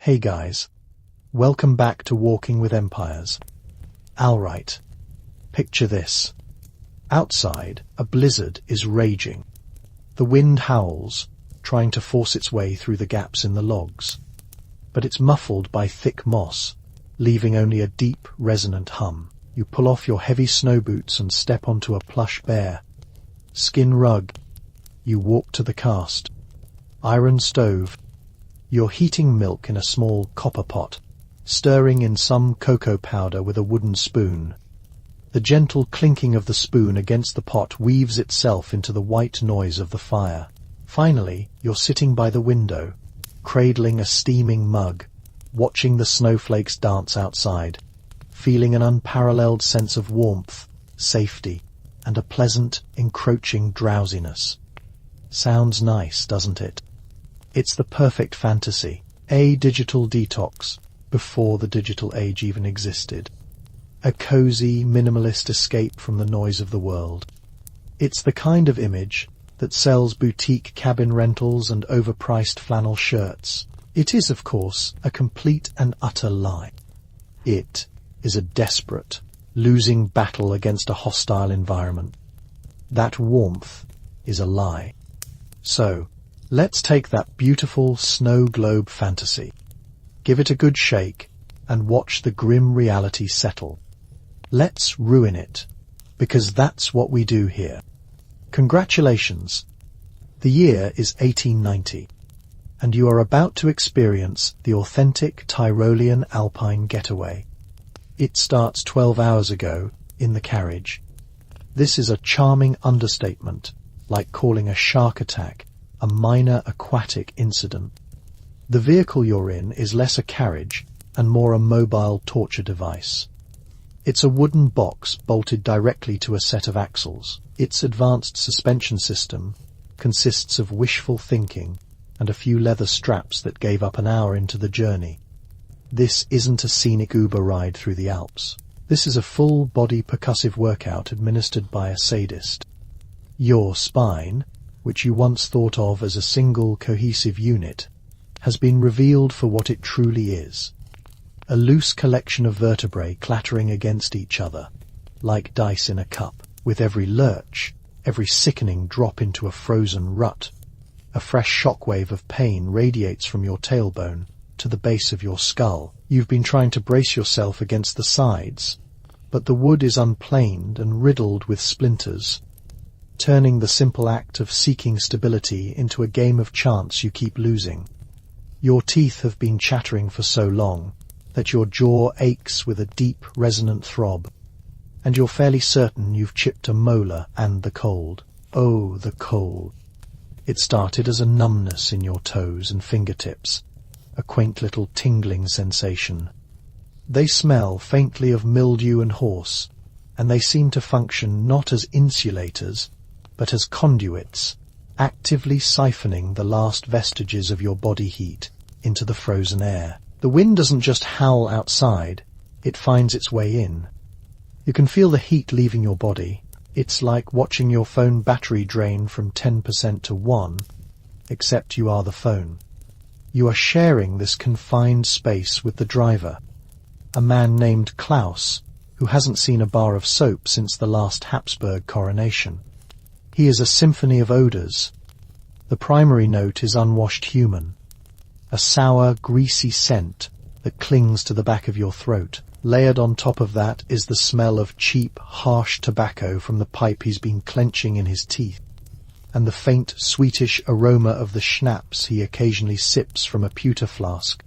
Hey guys, welcome back to Walking with Empires. Alright, picture this. Outside, a blizzard is raging. The wind howls, trying to force its way through the gaps in the logs. But it's muffled by thick moss, leaving only a deep, resonant hum. You pull off your heavy snow boots and step onto a plush bear. Skin rug. You walk to the cast. Iron stove. You're heating milk in a small copper pot, stirring in some cocoa powder with a wooden spoon. The gentle clinking of the spoon against the pot weaves itself into the white noise of the fire. Finally, you're sitting by the window, cradling a steaming mug, watching the snowflakes dance outside, feeling an unparalleled sense of warmth, safety, and a pleasant, encroaching drowsiness. Sounds nice, doesn't it? It's the perfect fantasy, a digital detox, before the digital age even existed. A cozy, minimalist escape from the noise of the world. It's the kind of image that sells boutique cabin rentals and overpriced flannel shirts. It is, of course, a complete and utter lie. It is a desperate, losing battle against a hostile environment. That warmth is a lie. So, let's take that beautiful snow globe fantasy, give it a good shake, and watch the grim reality settle. Let's ruin it, because that's what we do here. Congratulations! The year is 1890, and you are about to experience the authentic Tyrolean Alpine getaway. It starts 12 hours ago in the carriage. This is a charming understatement, like calling a shark attack a minor aquatic incident. The vehicle you're in is less a carriage and more a mobile torture device. It's a wooden box bolted directly to a set of axles. Its advanced suspension system consists of wishful thinking and a few leather straps that gave up an hour into the journey. This isn't a scenic Uber ride through the Alps. This is a full-body percussive workout administered by a sadist. Your spine, which you once thought of as a single cohesive unit, has been revealed for what it truly is. A loose collection of vertebrae clattering against each other, like dice in a cup. With every lurch, every sickening drop into a frozen rut, a fresh shockwave of pain radiates from your tailbone to the base of your skull. You've been trying to brace yourself against the sides, but the wood is unplaned and riddled with splinters, turning the simple act of seeking stability into a game of chance you keep losing. Your teeth have been chattering for so long that your jaw aches with a deep, resonant throb, and you're fairly certain you've chipped a molar and the cold. Oh, the cold. It started as a numbness in your toes and fingertips, a quaint little tingling sensation. They smell faintly of mildew and horse, and they seem to function not as insulators, but as conduits, actively siphoning the last vestiges of your body heat into the frozen air. The wind doesn't just howl outside, it finds its way in. You can feel the heat leaving your body. It's like watching your phone battery drain from 10% to 1, except you are the phone. You are sharing this confined space with the driver, a man named Klaus, who hasn't seen a bar of soap since the last Habsburg coronation. He is a symphony of odours. The primary note is unwashed human, a sour, greasy scent that clings to the back of your throat. Layered on top of that is the smell of cheap, harsh tobacco from the pipe he's been clenching in his teeth, and the faint, sweetish aroma of the schnapps he occasionally sips from a pewter flask.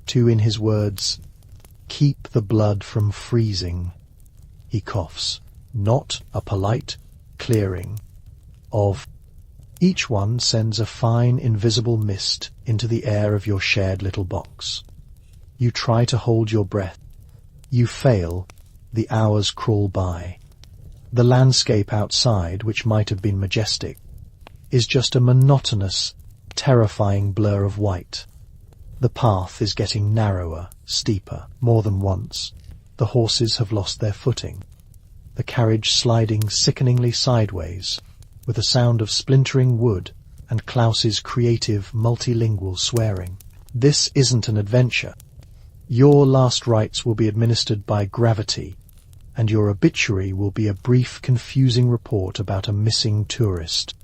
To, in his words, keep the blood from freezing. He coughs, not a polite clearing of. Each one sends a fine, invisible mist into the air of your shared little box. You try to hold your breath. You fail. The hours crawl by. The landscape outside, which might have been majestic, is just a monotonous, terrifying blur of white. The path is getting narrower, steeper. More than once, the horses have lost their footing, the carriage sliding sickeningly sideways, with a sound of splintering wood and Klaus's creative, multilingual swearing. This isn't an adventure. Your last rites will be administered by gravity, and your obituary will be a brief, confusing report about a missing tourist,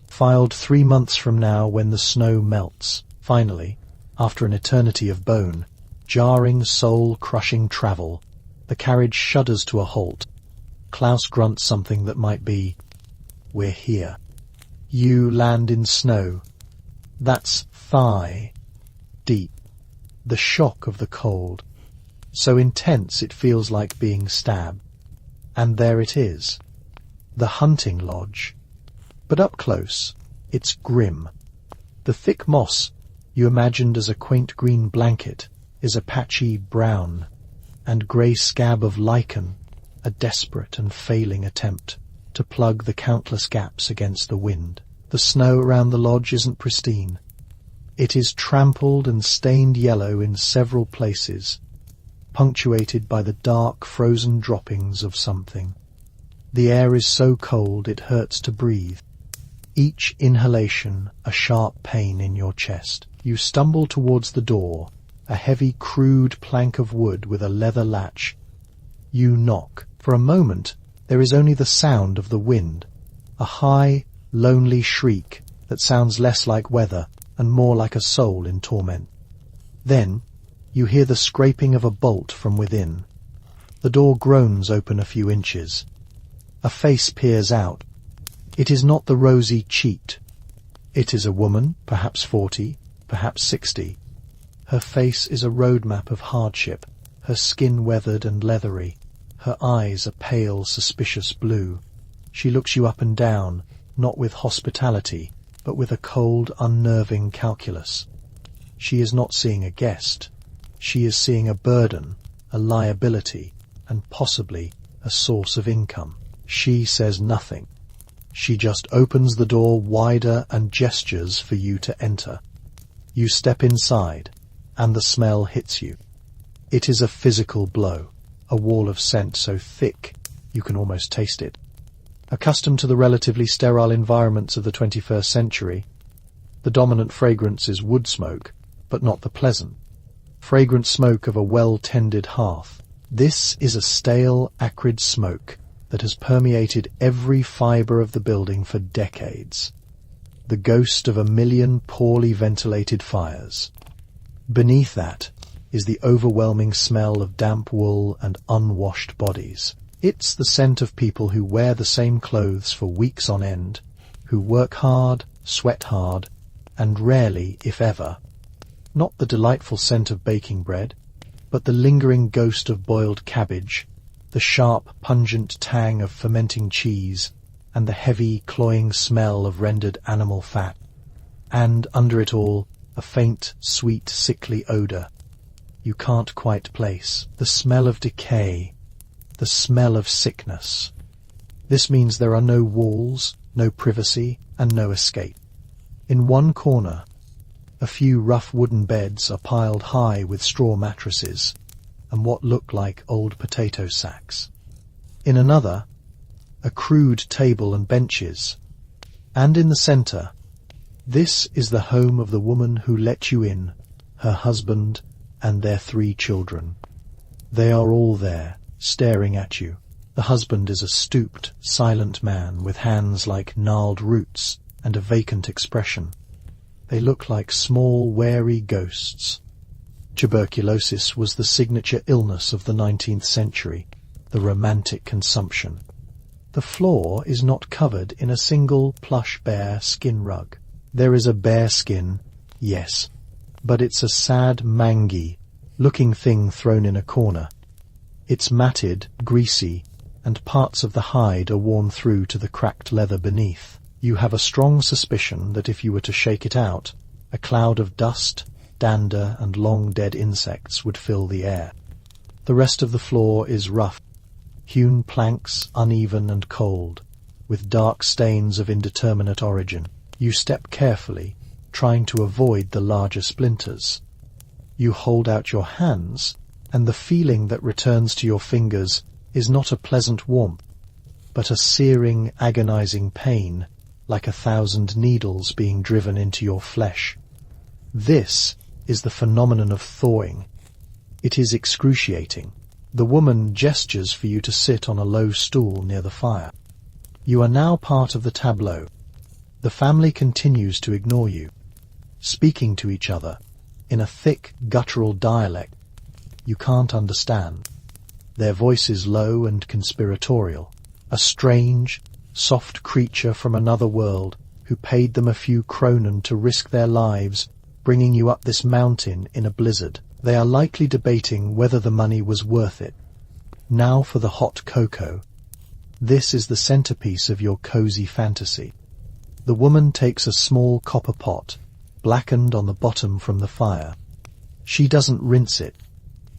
filed 3 months from now when the snow melts. Finally, after an eternity of bone, jarring, soul-crushing travel, the carriage shudders to a halt. Klaus grunts something that might be, "We're here." You land in snow. That's thigh deep. The shock of the cold, so intense it feels like being stabbed. And there it is, the hunting lodge. But up close, it's grim. The thick moss you imagined as a quaint green blanket is a patchy brown and grey scab of lichen, a desperate and failing attempt to plug the countless gaps against the wind. The snow around the lodge isn't pristine. It is trampled and stained yellow in several places, punctuated by the dark, frozen droppings of something. The air is so cold it hurts to breathe. Each inhalation a sharp pain in your chest. You stumble towards the door, a heavy, crude plank of wood with a leather latch. You knock. For a moment, there is only the sound of the wind, a high, lonely shriek that sounds less like weather and more like a soul in torment. Then, you hear the scraping of a bolt from within. The door groans open a few inches. A face peers out. It is not the rosy cheat. It is a woman, perhaps 40, perhaps 60. Her face is a roadmap of hardship, her skin weathered and leathery, her eyes a pale, suspicious blue. She looks you up and down, not with hospitality, but with a cold, unnerving calculus. She is not seeing a guest. She is seeing a burden, a liability, and possibly a source of income. She says nothing. She just opens the door wider and gestures for you to enter. You step inside, and the smell hits you. It is a physical blow, a wall of scent so thick you can almost taste it. Accustomed to the relatively sterile environments of the 21st century, the dominant fragrance is wood smoke, but not the pleasant, fragrant smoke of a well-tended hearth. This is a stale, acrid smoke that has permeated every fibre of the building for decades, the ghost of a million poorly ventilated fires. Beneath that is the overwhelming smell of damp wool and unwashed bodies. It's the scent of people who wear the same clothes for weeks on end, who work hard, sweat hard, and rarely, if ever. Not the delightful scent of baking bread, but the lingering ghost of boiled cabbage, the sharp, pungent tang of fermenting cheese, and the heavy, cloying smell of rendered animal fat. And, under it all, a faint, sweet, sickly odour you can't quite place. The smell of decay, the smell of sickness. This means there are no walls, no privacy, and no escape. In one corner, a few rough wooden beds are piled high with straw mattresses and what look like old potato sacks. In another, a crude table and benches. And in the centre, this is the home of the woman who let you in, her husband and their 3 children. They are all there, staring at you. The husband is a stooped, silent man with hands like gnarled roots and a vacant expression. They look like small, wary ghosts. Tuberculosis was the signature illness of the 19th century, the romantic consumption. The floor is not covered in a single plush bear skin rug. There is a bear skin, yes, but it's a sad, mangy-looking thing thrown in a corner. It's matted, greasy, and parts of the hide are worn through to the cracked leather beneath. You have a strong suspicion that if you were to shake it out, a cloud of dust, dander, and long-dead insects would fill the air. The rest of the floor is rough, hewn planks, uneven and cold, with dark stains of indeterminate origin. You step carefully, trying to avoid the larger splinters. You hold out your hands, and the feeling that returns to your fingers is not a pleasant warmth, but a searing, agonizing pain, like 1,000 needles being driven into your flesh. This is the phenomenon of thawing. It is excruciating. The woman gestures for you to sit on a low stool near the fire. You are now part of the tableau. The family continues to ignore you, speaking to each other in a thick, guttural dialect you can't understand. Their voices low and conspiratorial. A strange, soft creature from another world who paid them a few kronen to risk their lives, bringing you up this mountain in a blizzard. They are likely debating whether the money was worth it. Now for the hot cocoa. This is the centerpiece of your cozy fantasy. The woman takes a small copper pot, blackened on the bottom from the fire. She doesn't rinse it.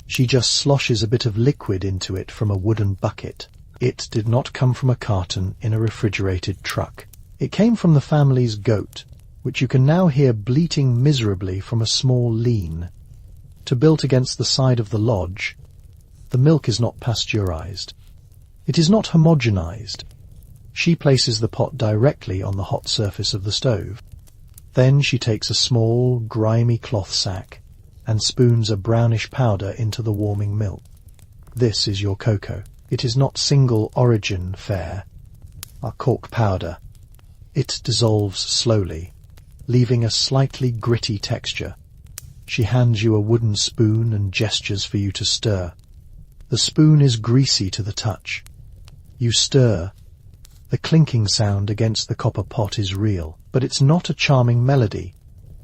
She just sloshes a bit of liquid into it from a wooden bucket. It did not come from a carton in a refrigerated truck. It came from the family's goat, which you can now hear bleating miserably from a small lean. To built against the side of the lodge, the milk is not pasteurized. It is not homogenized. She places the pot directly on the hot surface of the stove. Then she takes a small, grimy cloth sack and spoons a brownish powder into the warming milk. This is your cocoa. It is not single origin fair, a cork powder. It dissolves slowly, leaving a slightly gritty texture. She hands you a wooden spoon and gestures for you to stir. The spoon is greasy to the touch. You stir. The clinking sound against the copper pot is real, but it's not a charming melody.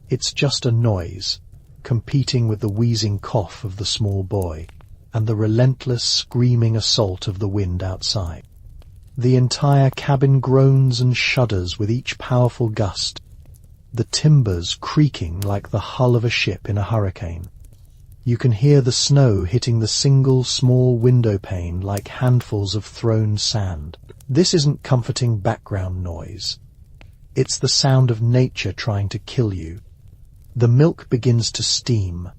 It's just a noise, competing with the wheezing cough of the small boy and the relentless screaming assault of the wind outside. The entire cabin groans and shudders with each powerful gust, the timbers creaking like the hull of a ship in a hurricane. You can hear the snow hitting the single small window pane like handfuls of thrown sand. This isn't comforting background noise. It's the sound of nature trying to kill you. The milk begins to steam.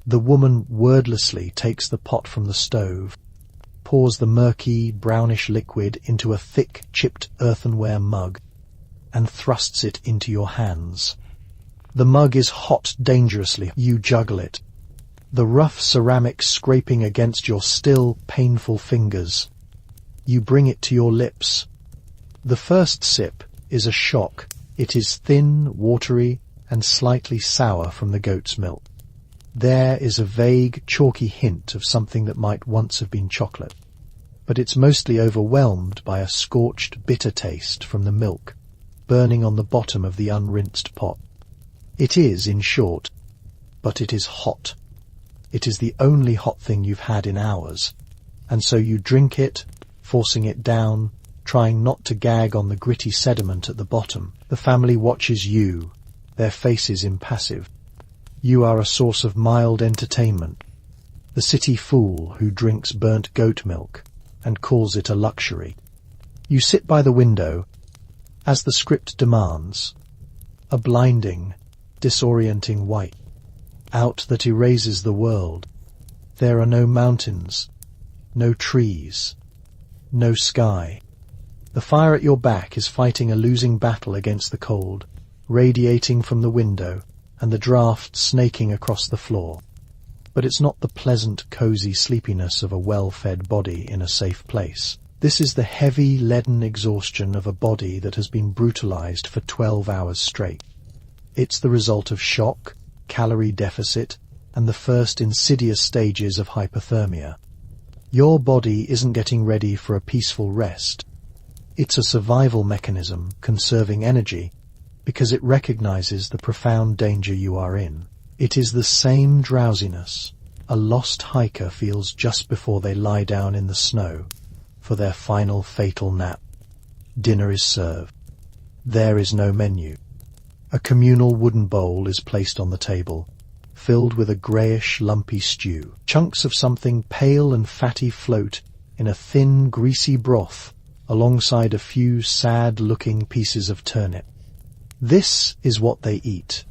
The woman wordlessly takes the pot from the stove, pours the murky, brownish liquid into a thick, chipped earthenware mug, and thrusts it into your hands. The mug is hot dangerously. You juggle it, the rough ceramic scraping against your still, painful fingers. You bring it to your lips. The first sip is a shock. It is thin, watery, and slightly sour from the goat's milk. There is a vague, chalky hint of something that might once have been chocolate, but it's mostly overwhelmed by a scorched, bitter taste from the milk burning on the bottom of the unrinsed pot. It is, in short, but it is hot. It is the only hot thing you've had in hours, and so you drink it, forcing it down, trying not to gag on the gritty sediment at the bottom. The family watches you, their faces impassive. You are a source of mild entertainment, the city fool who drinks burnt goat milk and calls it a luxury. You sit by the window, as the script demands, a blinding, disorienting white, out that erases the world. There are no mountains, no trees, no sky. The fire at your back is fighting a losing battle against the cold, radiating from the window, and the draft snaking across the floor. But it's not the pleasant, cozy sleepiness of a well-fed body in a safe place. This is the heavy, leaden exhaustion of a body that has been brutalized for 12 hours straight. It's the result of shock, calorie deficit, and the first insidious stages of hypothermia. Your body isn't getting ready for a peaceful rest. It's a survival mechanism conserving energy, because it recognizes the profound danger you are in. It is the same drowsiness a lost hiker feels just before they lie down in the snow for their final fatal nap. Dinner is served. There is no menu. A communal wooden bowl is placed on the table, filled with a greyish, lumpy stew. Chunks of something pale and fatty float in a thin, greasy broth alongside a few sad-looking pieces of turnip. This is what they eat.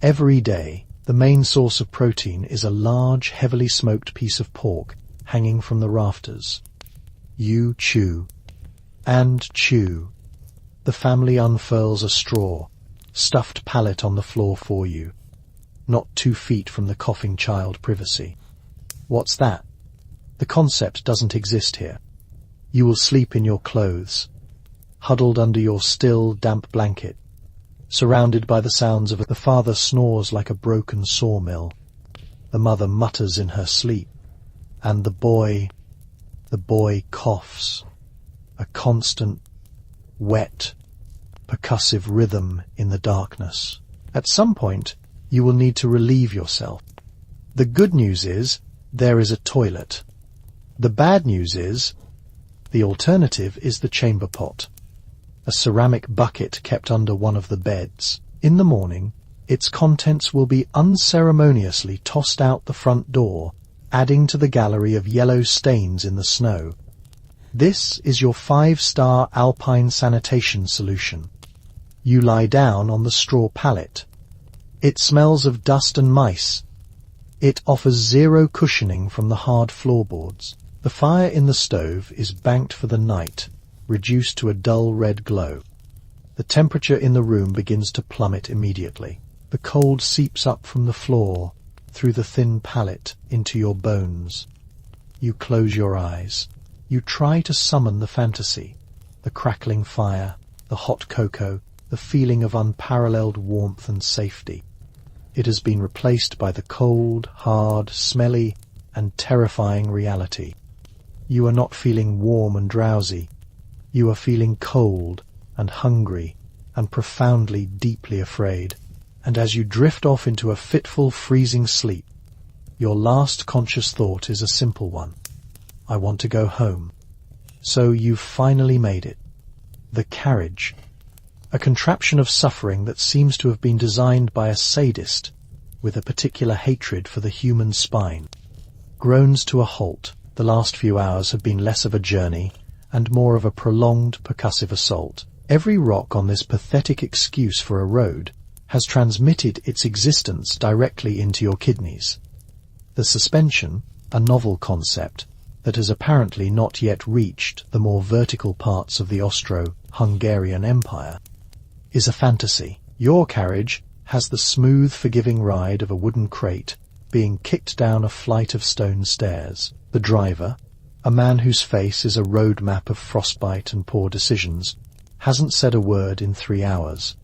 Every day, the main source of protein is a large, heavily smoked piece of pork hanging from the rafters. You chew and chew. The family unfurls a straw, stuffed pallet on the floor for you. not 2 feet from the coughing child privacy. What's that? The concept doesn't exist here. You will sleep in your clothes, huddled under your still, damp blanket, surrounded by the sounds of the father snores like a broken sawmill, the mother mutters in her sleep, and the boy coughs, a constant, wet, percussive rhythm in the darkness. At some point, you will need to relieve yourself. The good news is, there is a toilet. The bad news is, the alternative is the chamber pot, a ceramic bucket kept under one of the beds. In the morning, its contents will be unceremoniously tossed out the front door, adding to the gallery of yellow stains in the snow. This is your 5-star Alpine sanitation solution. You lie down on the straw pallet. It smells of dust and mice. It offers 0 cushioning from the hard floorboards. The fire in the stove is banked for the night, reduced to a dull red glow. The temperature in the room begins to plummet immediately. The cold seeps up from the floor, through the thin pallet, into your bones. You close your eyes. You try to summon the fantasy, the crackling fire, the hot cocoa, the feeling of unparalleled warmth and safety. It has been replaced by the cold, hard, smelly, and terrifying reality. You are not feeling warm and drowsy. You are feeling cold and hungry and profoundly, deeply afraid. And as you drift off into a fitful, freezing sleep, your last conscious thought is a simple one. I want to go home. So you've finally made it. The carriage. A contraption of suffering that seems to have been designed by a sadist with a particular hatred for the human spine. Groans to a halt. The last few hours have been less of a journey and more of a prolonged, percussive assault. Every rock on this pathetic excuse for a road has transmitted its existence directly into your kidneys. The suspension, a novel concept that has apparently not yet reached the more vertical parts of the Austro-Hungarian Empire, is a fantasy. Your carriage has the smooth, forgiving ride of a wooden crate being kicked down a flight of stone stairs. The driver, a man whose face is a road map of frostbite and poor decisions, hasn't said a word in 3 hours.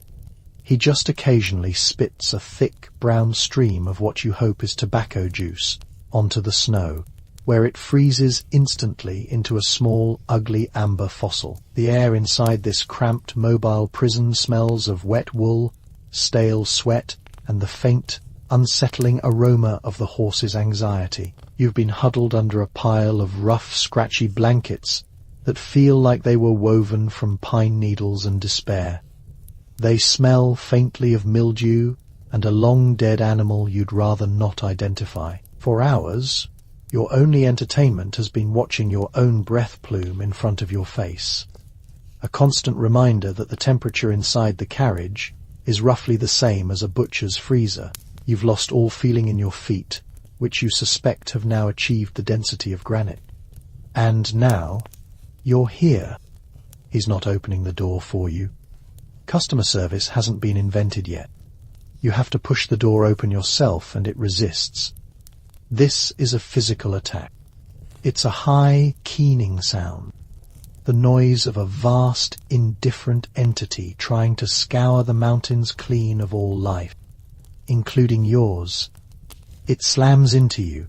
He just occasionally spits a thick, brown stream of what you hope is tobacco juice onto the snow, where it freezes instantly into a small, ugly amber fossil. The air inside this cramped, mobile prison smells of wet wool, stale sweat, and the faint, unsettling aroma of the horse's anxiety. You've been huddled under a pile of rough, scratchy blankets that feel like they were woven from pine needles and despair. They smell faintly of mildew and a long-dead animal you'd rather not identify. For hours, your only entertainment has been watching your own breath plume in front of your face. A constant reminder that the temperature inside the carriage is roughly the same as a butcher's freezer. You've lost all feeling in your feet, which you suspect have now achieved the density of granite. And now, you're here. He's not opening the door for you. Customer service hasn't been invented yet. You have to push the door open yourself and it resists. This is a physical attack. It's a high, keening sound. The noise of a vast, indifferent entity trying to scour the mountains clean of all life, including yours. It slams into you,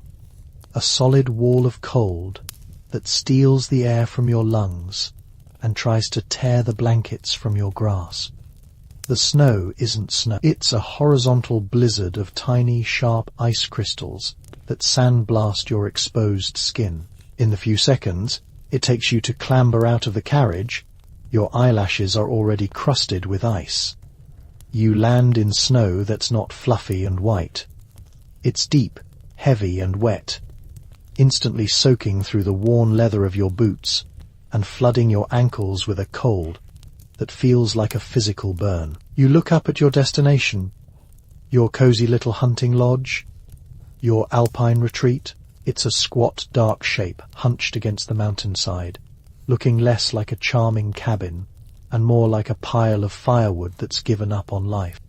a solid wall of cold that steals the air from your lungs and tries to tear the blankets from your grasp. The snow isn't snow. It's a horizontal blizzard of tiny, sharp ice crystals that sandblast your exposed skin. In the few seconds it takes you to clamber out of the carriage, your eyelashes are already crusted with ice. You land in snow that's not fluffy and white. It's deep, heavy and wet, instantly soaking through the worn leather of your boots and flooding your ankles with a cold that feels like a physical burn. You look up at your destination, your cozy little hunting lodge, your alpine retreat. It's a squat, dark shape hunched against the mountainside, looking less like a charming cabin and more like a pile of firewood that's given up on life.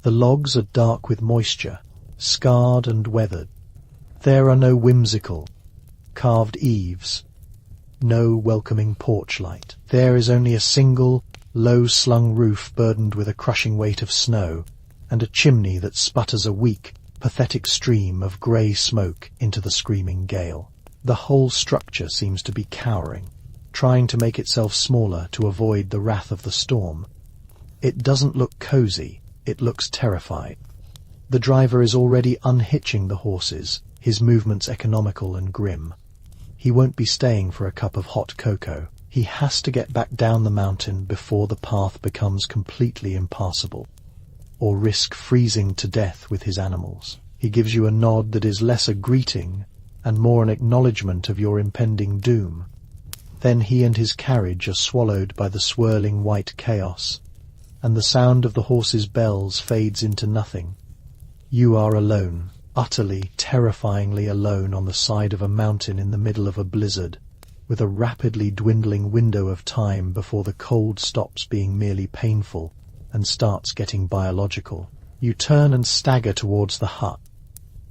The logs are dark with moisture, scarred and weathered. There are no whimsical, carved eaves, no welcoming porch light. There is only a single, low-slung roof burdened with a crushing weight of snow, and a chimney that sputters a weak, pathetic stream of grey smoke into the screaming gale. The whole structure seems to be cowering, trying to make itself smaller to avoid the wrath of the storm. It doesn't look cosy, it looks terrified. The driver is already unhitching the horses, his movements economical and grim. He won't be staying for a cup of hot cocoa. He has to get back down the mountain before the path becomes completely impassable, or risk freezing to death with his animals. He gives you a nod that is less a greeting and more an acknowledgement of your impending doom. Then he and his carriage are swallowed by the swirling white chaos, and the sound of the horses' bells fades into nothing. You are alone, utterly, terrifyingly alone on the side of a mountain in the middle of a blizzard, with a rapidly dwindling window of time before the cold stops being merely painful and starts getting biological. You turn and stagger towards the hut.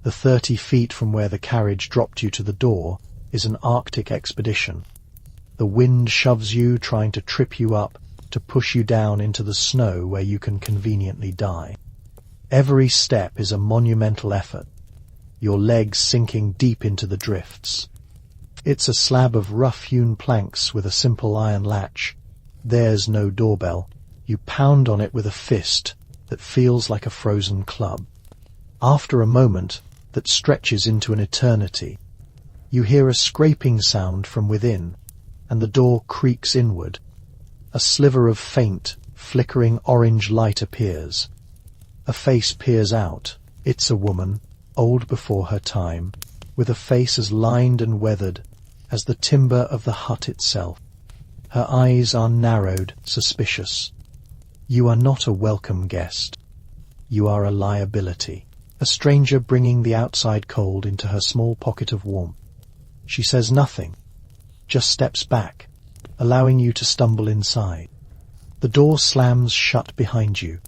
The 30 feet from where the carriage dropped you to the door is an Arctic expedition. The wind shoves you, trying to trip you up, to push you down into the snow where you can conveniently die. Every step is a monumental effort, your legs sinking deep into the drifts. It's a slab of rough-hewn planks with a simple iron latch. There's no doorbell. You pound on it with a fist that feels like a frozen club. After a moment that stretches into an eternity, you hear a scraping sound from within, and the door creaks inward. A sliver of faint, flickering orange light appears. A face peers out. It's a woman, old before her time, with a face as lined and weathered as the timber of the hut itself. Her eyes are narrowed, suspicious. You are not a welcome guest. You are a liability, a stranger bringing the outside cold into her small pocket of warmth. She says nothing, just steps back, allowing you to stumble inside. The door slams shut behind you,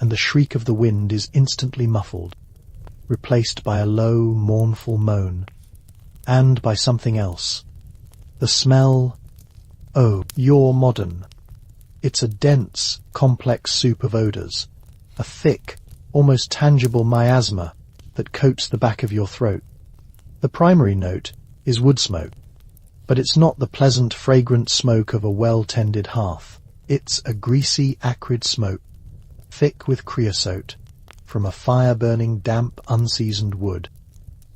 and the shriek of the wind is instantly muffled, replaced by a low, mournful moan, and by something else. The smell. Oh, you're modern. It's a dense, complex soup of odors, a thick, almost tangible miasma that coats the back of your throat. The primary note is woodsmoke, but it's not the pleasant, fragrant smoke of a well-tended hearth. It's a greasy, acrid smoke, thick with creosote, from a fire-burning, damp, unseasoned wood.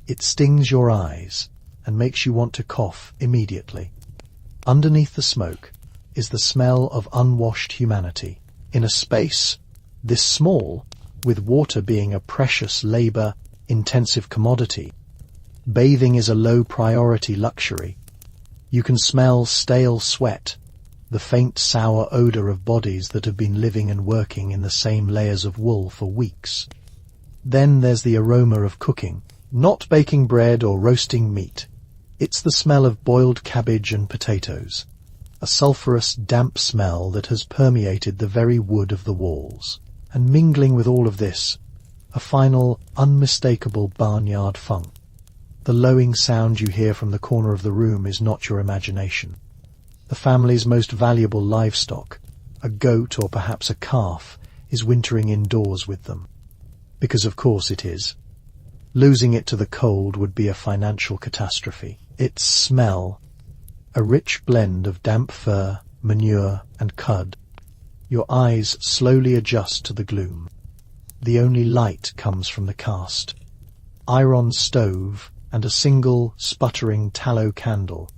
It stings your eyes and makes you want to cough immediately. Underneath the smoke is the smell of unwashed humanity. In a space this small, with water being a precious, labor-intensive commodity, bathing is a low-priority luxury. You can smell stale sweat, the faint sour odor of bodies that have been living and working in the same layers of wool for weeks. Then there's the aroma of cooking, not baking bread or roasting meat. It's the smell of boiled cabbage and potatoes, a sulphurous, damp smell that has permeated the very wood of the walls. And mingling with all of this, a final, unmistakable barnyard funk. The lowing sound you hear from the corner of the room is not your imagination. The family's most valuable livestock, a goat or perhaps a calf, is wintering indoors with them. Because of course it is. Losing it to the cold would be a financial catastrophe. Its smell, a rich blend of damp fur, manure, and cud. Your eyes slowly adjust to the gloom. The only light comes from the cast iron stove and a single, sputtering tallow candle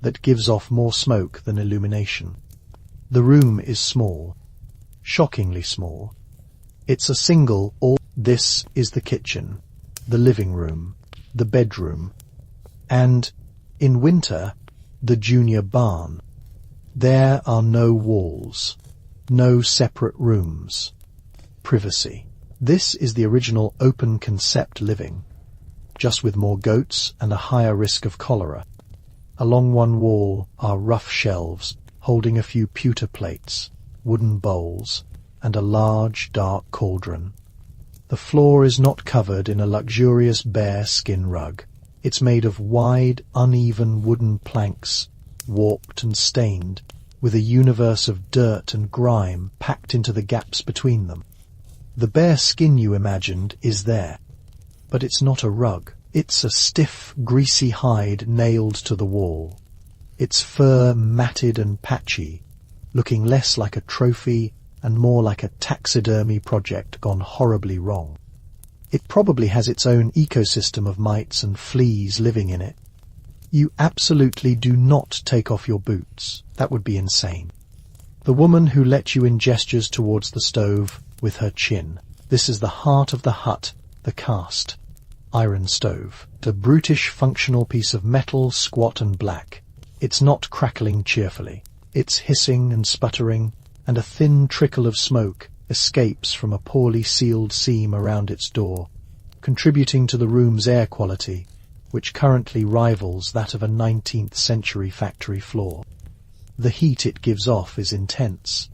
that gives off more smoke than illumination. The room is small, shockingly small. It's a single, this is the kitchen, the living room, the bedroom, and, in winter, the junior barn. There are no walls, no separate rooms, privacy. This is the original open concept living, just with more goats and a higher risk of cholera. Along one wall are rough shelves holding a few pewter plates, wooden bowls, and a large, dark cauldron. The floor is not covered in a luxurious bear skin rug. It's made of wide, uneven wooden planks, warped and stained, with a universe of dirt and grime packed into the gaps between them. The bear skin you imagined is there, but it's not a rug. It's a stiff, greasy hide nailed to the wall. Its fur matted and patchy, looking less like a trophy and more like a taxidermy project gone horribly wrong. It probably has its own ecosystem of mites and fleas living in it. You absolutely do not take off your boots. That would be insane. The woman who let you in gestures towards the stove with her chin. This is the heart of the hut, the cast iron stove. A brutish functional piece of metal, squat and black. It's not crackling cheerfully. It's hissing and sputtering, and a thin trickle of smoke escapes from a poorly sealed seam around its door, contributing to the room's air quality, which currently rivals that of a 19th century factory floor. The heat it gives off is intense,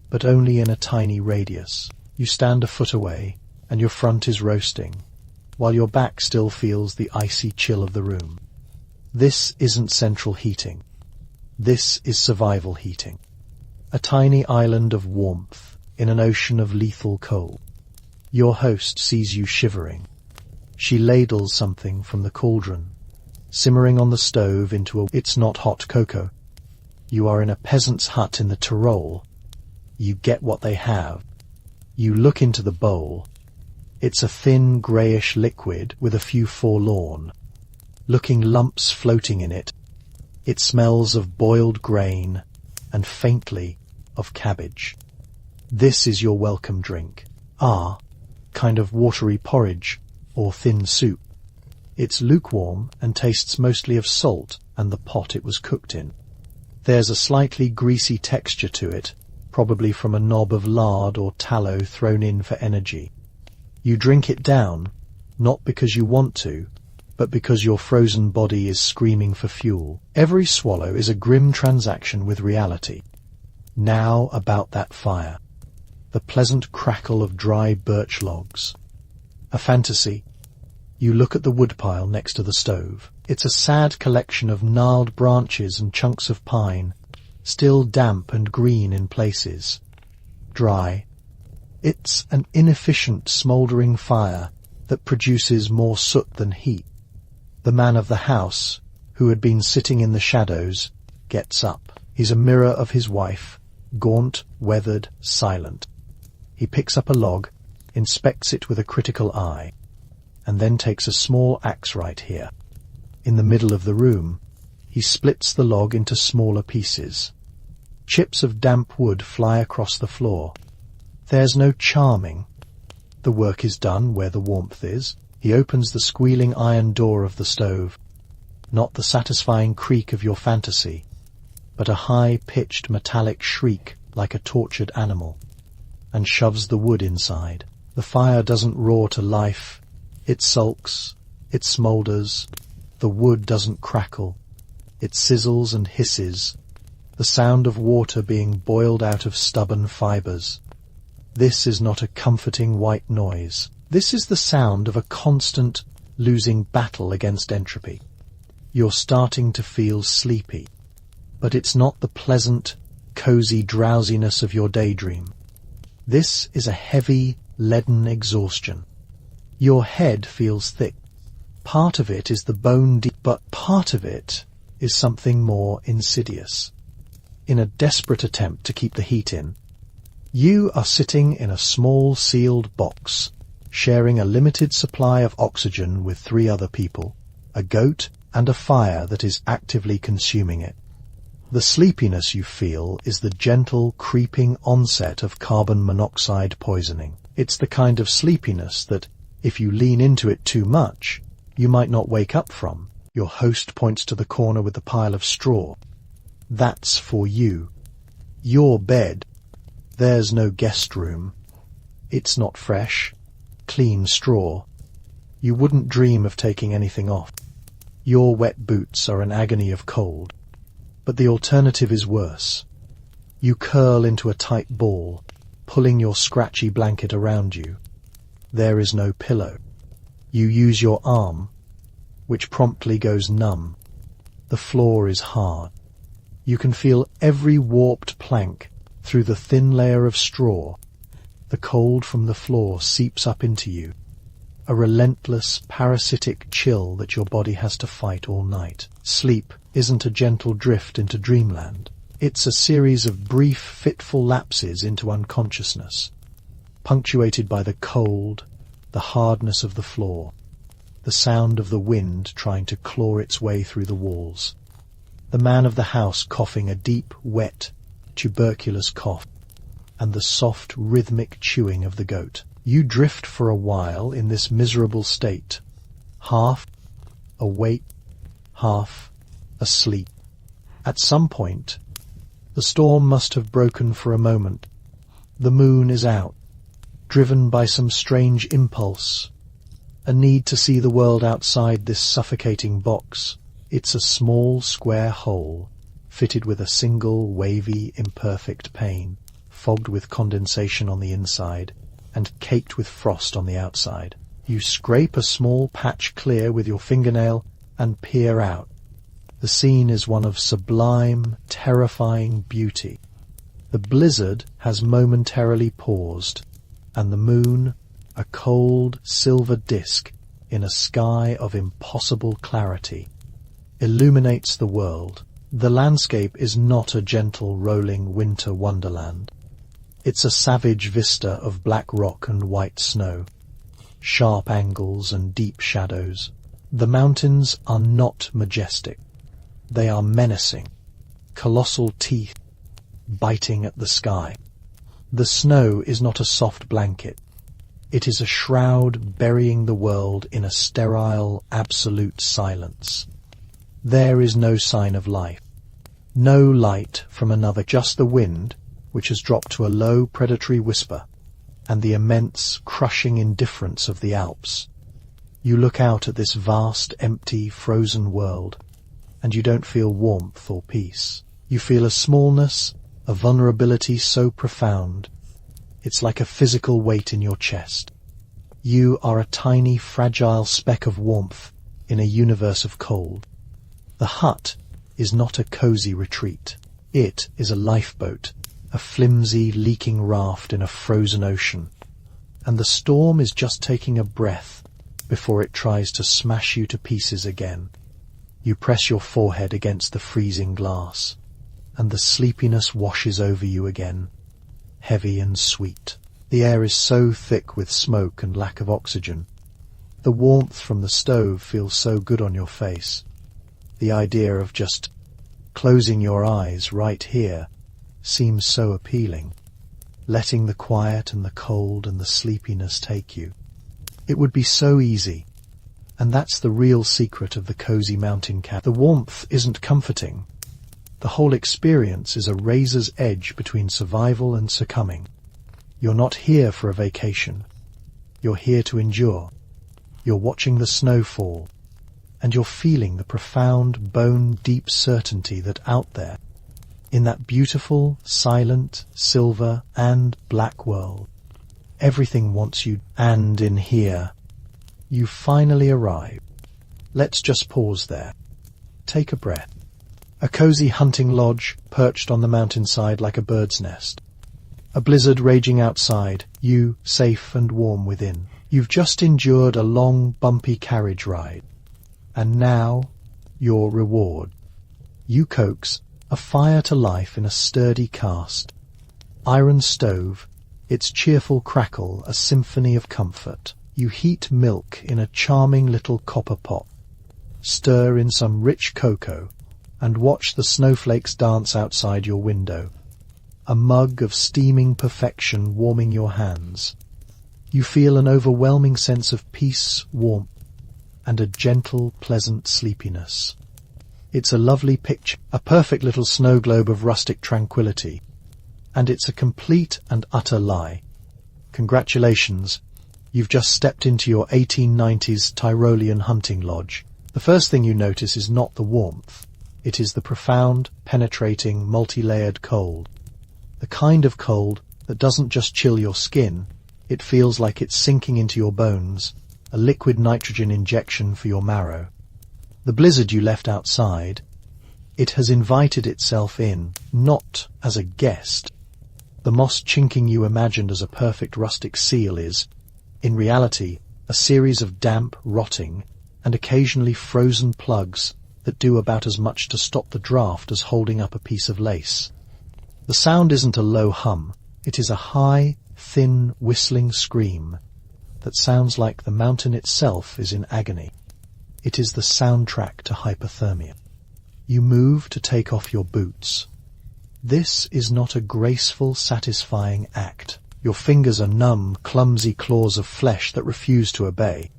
but only in a tiny radius. You stand a foot away, and your front is roasting, while your back still feels the icy chill of the room. This isn't central heating. This is survival heating. A tiny island of warmth in an ocean of lethal cold. Your host sees you shivering. She ladles something from the cauldron, simmering on the stove into It's not hot cocoa. You are in a peasant's hut in the Tyrol. You get what they have. You look into the bowl. It's a thin, greyish liquid with a few forlorn looking lumps floating in it. It smells of boiled grain and faintly of cabbage. This is your welcome drink. Kind of watery porridge or thin soup. It's lukewarm and tastes mostly of salt and the pot it was cooked in. There's a slightly greasy texture to it, probably from a knob of lard or tallow thrown in for energy. You drink it down, not because you want to, but because your frozen body is screaming for fuel. Every swallow is a grim transaction with reality. Now about that fire. The pleasant crackle of dry birch logs. A fantasy. You look at the woodpile next to the stove. It's a sad collection of gnarled branches and chunks of pine, still damp and green in places. Dry. It's an inefficient, smouldering fire that produces more soot than heat. The man of the house, who had been sitting in the shadows, gets up. He's a mirror of his wife, gaunt, weathered, silent. He picks up a log, inspects it with a critical eye, and then takes a small axe right here. In the middle of the room, he splits the log into smaller pieces. Chips of damp wood fly across the floor. There's no charming. The work is done where the warmth is. He opens the squealing iron door of the stove. Not the satisfying creak of your fantasy, but a high-pitched metallic shriek like a tortured animal, and shoves the wood inside. The fire doesn't roar to life. It sulks. It smoulders. The wood doesn't crackle. It sizzles and hisses, the sound of water being boiled out of stubborn fibres. This is not a comforting white noise. This is the sound of a constant, losing battle against entropy. You're starting to feel sleepy, but it's not the pleasant, cosy drowsiness of your daydream. This is a heavy, leaden exhaustion. Your head feels thick. Part of it is the bone deep, but part of it is something more insidious. In a desperate attempt to keep the heat in, you are sitting in a small sealed box, sharing a limited supply of oxygen with 3 other people, a goat and a fire that is actively consuming it. The sleepiness you feel is the gentle, creeping onset of carbon monoxide poisoning. It's the kind of sleepiness that, if you lean into it too much, you might not wake up from. Your host points to the corner with the pile of straw. That's for you. Your bed. There's no guest room. It's not fresh, clean straw. You wouldn't dream of taking anything off. Your wet boots are an agony of cold. But the alternative is worse. You curl into a tight ball, pulling your scratchy blanket around you. There is no pillow. You use your arm, which promptly goes numb. The floor is hard. You can feel every warped plank through the thin layer of straw. The cold from the floor seeps up into you, a relentless, parasitic chill that your body has to fight all night. Sleep isn't a gentle drift into dreamland. It's a series of brief, fitful lapses into unconsciousness, punctuated by the cold, the hardness of the floor, the sound of the wind trying to claw its way through the walls, the man of the house coughing a deep, wet, tuberculous cough, and the soft, rhythmic chewing of the goat. You drift for a while in this miserable state, half awake, half asleep. At some point, the storm must have broken for a moment. The moon is out, driven by some strange impulse, a need to see the world outside this suffocating box. It's a small square hole, fitted with a single wavy, imperfect pane, fogged with condensation on the inside and caked with frost on the outside. You scrape a small patch clear with your fingernail and peer out. The scene is one of sublime, terrifying beauty. The blizzard has momentarily paused, and the moon, a cold silver disk in a sky of impossible clarity, illuminates the world. The landscape is not a gentle rolling winter wonderland. It's a savage vista of black rock and white snow, sharp angles and deep shadows. The mountains are not majestic. They are menacing, colossal teeth biting at the sky. The snow is not a soft blanket. It is a shroud burying the world in a sterile, absolute silence. There is no sign of life, no light from another, just the wind, which has dropped to a low, predatory whisper, and the immense, crushing indifference of the Alps. You look out at this vast, empty, frozen world, and you don't feel warmth or peace. You feel a smallness, a vulnerability so profound, it's like a physical weight in your chest. You are a tiny, fragile speck of warmth in a universe of cold. The hut is not a cozy retreat. It is a lifeboat, a flimsy, leaking raft in a frozen ocean, and the storm is just taking a breath before it tries to smash you to pieces again. You press your forehead against the freezing glass, and the sleepiness washes over you again, heavy and sweet. The air is so thick with smoke and lack of oxygen. The warmth from the stove feels so good on your face. The idea of just closing your eyes right here seems so appealing, letting the quiet and the cold and the sleepiness take you. It would be so easy, and that's the real secret of the cozy mountain camp. The warmth isn't comforting. The whole experience is a razor's edge between survival and succumbing. You're not here for a vacation. You're here to endure. You're watching the snow fall, and you're feeling the profound, bone-deep certainty that out there, in that beautiful, silent, silver and black world, everything wants you. And in here, you finally arrive. Let's just pause there. Take a breath. A cozy hunting lodge perched on the mountainside like a bird's nest. A blizzard raging outside, you safe and warm within. You've just endured a long, bumpy carriage ride. And now, your reward. You coax a fire to life in a sturdy cast iron stove, its cheerful crackle a symphony of comfort. You heat milk in a charming little copper pot, stir in some rich cocoa, and watch the snowflakes dance outside your window, a mug of steaming perfection warming your hands. You feel an overwhelming sense of peace, warmth, and a gentle, pleasant sleepiness. It's a lovely picture, a perfect little snow globe of rustic tranquility. And it's a complete and utter lie. Congratulations, you've just stepped into your 1890s Tyrolean hunting lodge. The first thing you notice is not the warmth. It is the profound, penetrating, multi-layered cold. The kind of cold that doesn't just chill your skin, It feels like it's sinking into your bones, a liquid nitrogen injection for your marrow. The blizzard you left outside, it has invited itself in, not as a guest. The moss chinking you imagined as a perfect rustic seal is, in reality, a series of damp, rotting, and occasionally frozen plugs that do about as much to stop the draft as holding up a piece of lace. The sound isn't a low hum, it is a high, thin, whistling scream that sounds like the mountain itself is in agony. It is the soundtrack to hypothermia. You move to take off your boots. This is not a graceful, satisfying act. Your fingers are numb, clumsy claws of flesh that refuse to obey.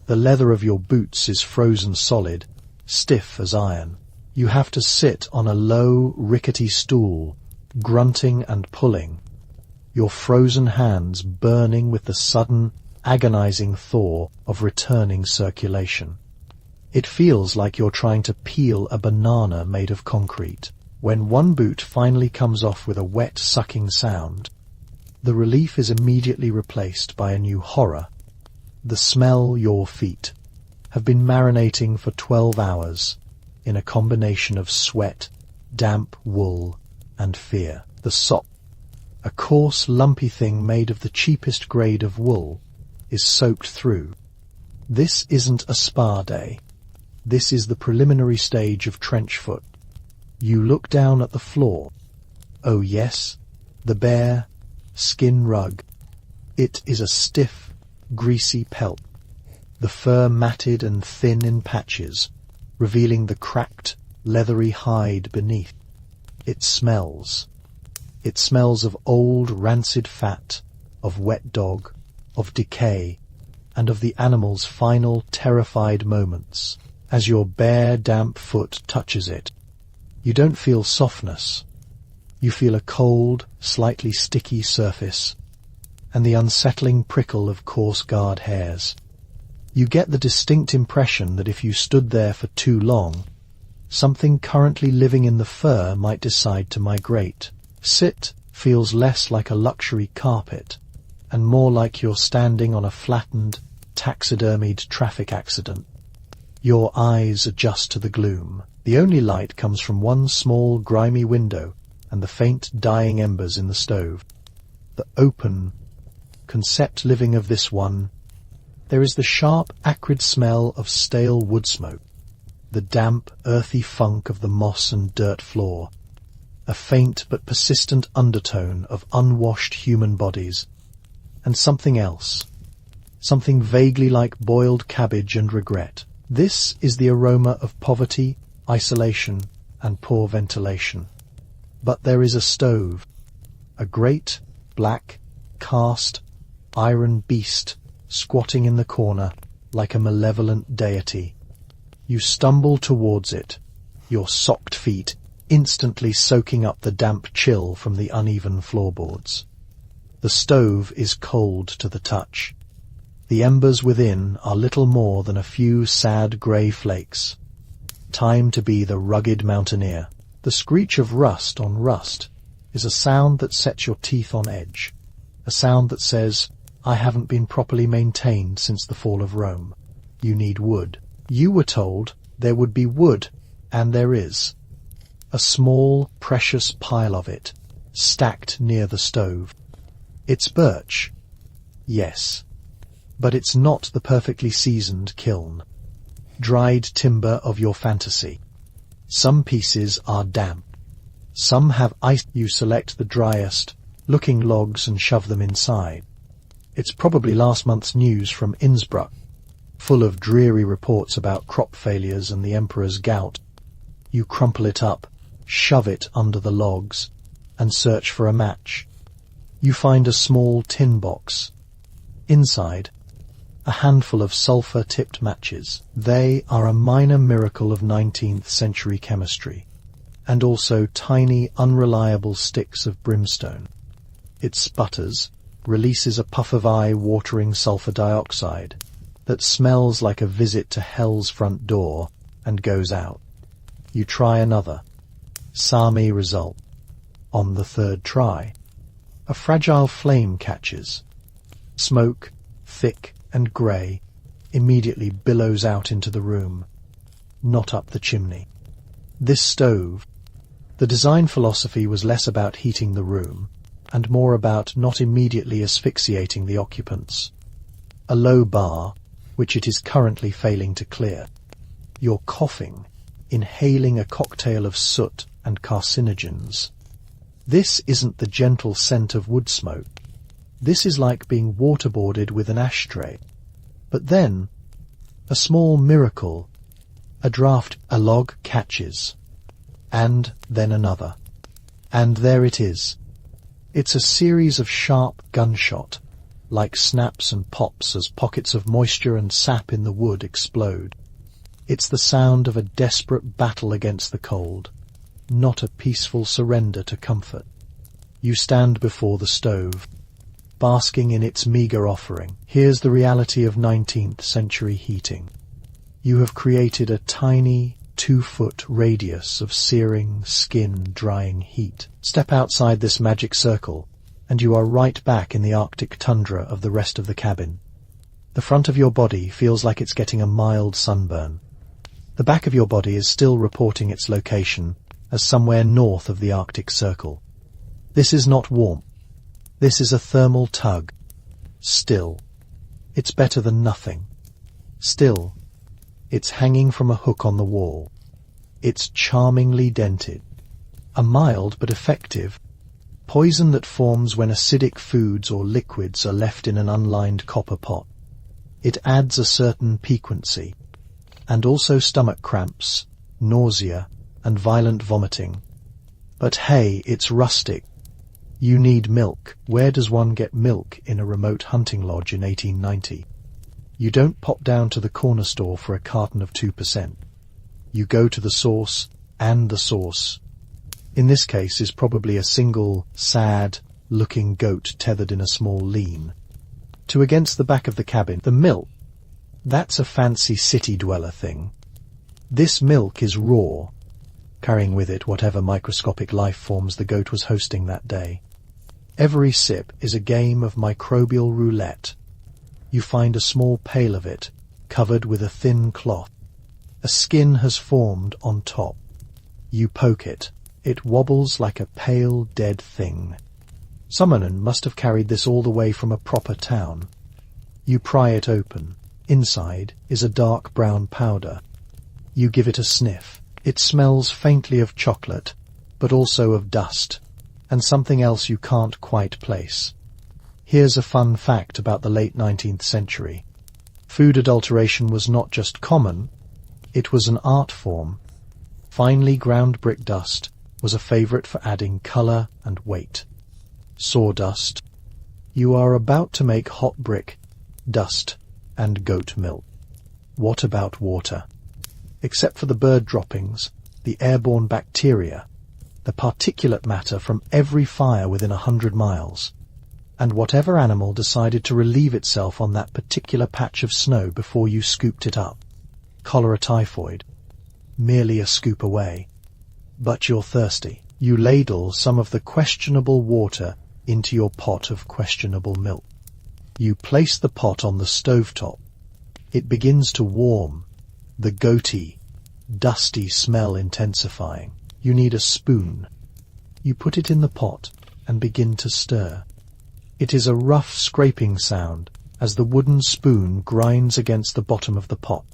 The leather of your boots is frozen solid, stiff as iron. You have to sit on a low, rickety stool, grunting and pulling, your frozen hands burning with the sudden, agonizing thaw of returning circulation. It feels like you're trying to peel a banana made of concrete. When one boot finally comes off with a wet, sucking sound, the relief is immediately replaced by a new horror. The smell your feet have been marinating for 12 hours in a combination of sweat, damp wool, and fear. The sock, a coarse, lumpy thing made of the cheapest grade of wool, is soaked through. This isn't a spa day. This is the preliminary stage of trench foot. You look down at the floor. Oh yes, the bare, skin rug. It is a stiff, greasy pelt, the fur matted and thin in patches, revealing the cracked, leathery hide beneath. It smells. It smells of old, rancid fat, of wet dog, of decay, and of the animal's final, terrified moments. As your bare, damp foot touches it, you don't feel softness. You feel a cold, slightly sticky surface, and the unsettling prickle of coarse guard hairs. You get the distinct impression that if you stood there for too long, something currently living in the fur might decide to migrate. Sit feels less like a luxury carpet, and more like you're standing on a flattened, taxidermied traffic accident. Your eyes adjust to the gloom. The only light comes from one small, grimy window and the faint, dying embers in the stove. The open, concept living of this one. There is the sharp, acrid smell of stale wood smoke, the damp, earthy funk of the moss and dirt floor, a faint but persistent undertone of unwashed human bodies, and something else, something vaguely like boiled cabbage and regret. This is the aroma of poverty, isolation, and poor ventilation. But there is a stove, a great, black, cast, iron beast squatting in the corner like a malevolent deity. You stumble towards it, your socked feet instantly soaking up the damp chill from the uneven floorboards. The stove is cold to the touch. The embers within are little more than a few sad grey flakes. Time to be the rugged mountaineer. The screech of rust on rust is a sound that sets your teeth on edge, a sound that says, I haven't been properly maintained since the fall of Rome. You need wood. You were told there would be wood, and there is. A small, precious pile of it, stacked near the stove. It's birch. Yes. But it's not the perfectly seasoned kiln. Dried timber of your fantasy. Some pieces are damp. Some have ice. You select the driest, looking logs and shove them inside. It's probably last month's news from Innsbruck, full of dreary reports about crop failures and the emperor's gout. You crumple it up, shove it under the logs, and search for a match. You find a small tin box. Inside, a handful of sulphur-tipped matches. They are a minor miracle of 19th century chemistry, and also tiny, unreliable sticks of brimstone. It sputters, releases a puff of eye-watering sulphur dioxide that smells like a visit to hell's front door and goes out. You try another. Sami result. On the third try, a fragile flame catches. Smoke, thick and grey, immediately billows out into the room, not up the chimney. This stove, the design philosophy was less about heating the room and more about not immediately asphyxiating the occupants. A low bar, which it is currently failing to clear. You're coughing, inhaling a cocktail of soot and carcinogens. This isn't the gentle scent of wood smoke. This is like being waterboarded with an ashtray. But then, a small miracle, a draft, a log catches. And then another. And there it is. It's a series of sharp gunshot, like snaps and pops as pockets of moisture and sap in the wood explode. It's the sound of a desperate battle against the cold, not a peaceful surrender to comfort. You stand before the stove, basking in its meagre offering. Here's the reality of 19th century heating. You have created a tiny 2-foot radius of searing, skin-drying heat. Step outside this magic circle, and you are right back in the Arctic tundra of the rest of the cabin. The front of your body feels like it's getting a mild sunburn. The back of your body is still reporting its location as somewhere north of the Arctic Circle. This is not warmth. This is a thermal tug. Still, it's better than nothing. Still, it's hanging from a hook on the wall. It's charmingly dented. A mild but effective poison that forms when acidic foods or liquids are left in an unlined copper pot. It adds a certain piquancy, and also stomach cramps, nausea, and violent vomiting. But hey, it's rustic. You need milk. Where does one get milk in a remote hunting lodge in 1890? You don't pop down to the corner store for a carton of 2%. You go to the source, and the source, in this case, is probably a single, sad-looking goat tethered in a small lean. To against the back of the cabin, the milk, that's a fancy city-dweller thing. This milk is raw, carrying with it whatever microscopic life forms the goat was hosting that day. Every sip is a game of microbial roulette. You find a small pail of it, covered with a thin cloth. A skin has formed on top. You poke it. It wobbles like a pale, dead thing. Someone must have carried this all the way from a proper town. You pry it open. Inside is a dark brown powder. You give it a sniff. It smells faintly of chocolate, but also of dust, and something else you can't quite place. Here's a fun fact about the late 19th century. Food adulteration was not just common, it was an art form. Finely ground brick dust was a favourite for adding colour and weight. Sawdust. You are about to make hot brick, dust, and goat milk. What about water? Except for the bird droppings, the airborne bacteria, the particulate matter from every fire within 100 miles, and whatever animal decided to relieve itself on that particular patch of snow before you scooped it up. Cholera typhoid. Merely a scoop away. But you're thirsty. You ladle some of the questionable water into your pot of questionable milk. You place the pot on the stovetop. It begins to warm, the goaty, dusty smell intensifying. You need a spoon. You put it in the pot and begin to stir. It is a rough scraping sound as the wooden spoon grinds against the bottom of the pot.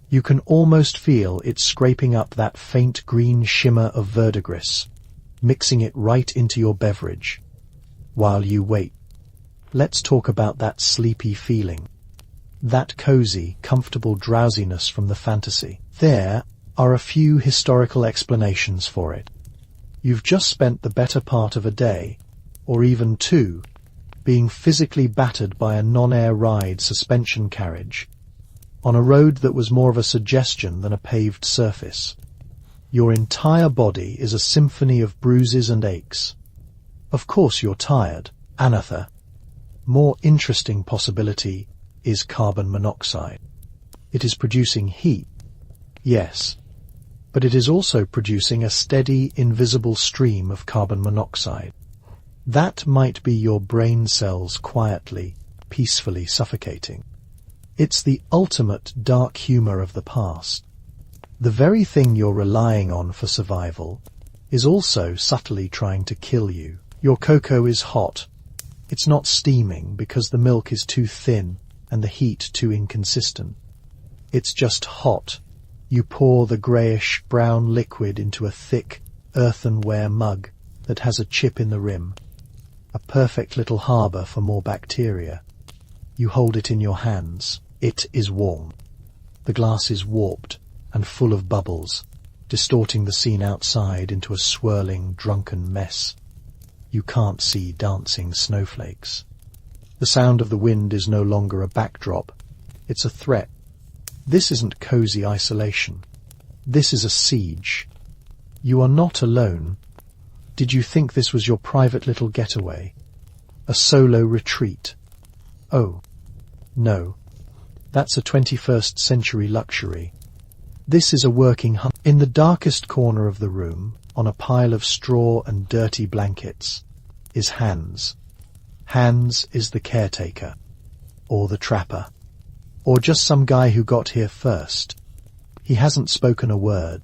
You can almost feel it scraping up that faint green shimmer of verdigris, mixing it right into your beverage. While you wait, let's talk about that sleepy feeling, that cozy, comfortable drowsiness from the fantasy. There are a few historical explanations for it. You've just spent the better part of a day, or even two, being physically battered by a non-air ride suspension carriage, on a road that was more of a suggestion than a paved surface. Your entire body is a symphony of bruises and aches. Of course you're tired. Another, more interesting possibility is carbon monoxide. It is producing heat, yes, but it is also producing a steady, invisible stream of carbon monoxide. That might be your brain cells quietly, peacefully suffocating. It's the ultimate dark humor of the past. The very thing you're relying on for survival is also subtly trying to kill you. Your cocoa is hot. It's not steaming because the milk is too thin and the heat too inconsistent. It's just hot. You pour the greyish-brown liquid into a thick, earthenware mug that has a chip in the rim, a perfect little harbour for more bacteria. You hold it in your hands. It is warm. The glass is warped and full of bubbles, distorting the scene outside into a swirling, drunken mess. You can't see dancing snowflakes. The sound of the wind is no longer a backdrop. It's a threat. This isn't cozy isolation. This is a siege. You are not alone. Did you think this was your private little getaway? A solo retreat? Oh, no. That's a 21st century luxury. This is a working hunt. In the darkest corner of the room, on a pile of straw and dirty blankets, is Hans. Hans is the caretaker, or the trapper, or just some guy who got here first. He hasn't spoken a word.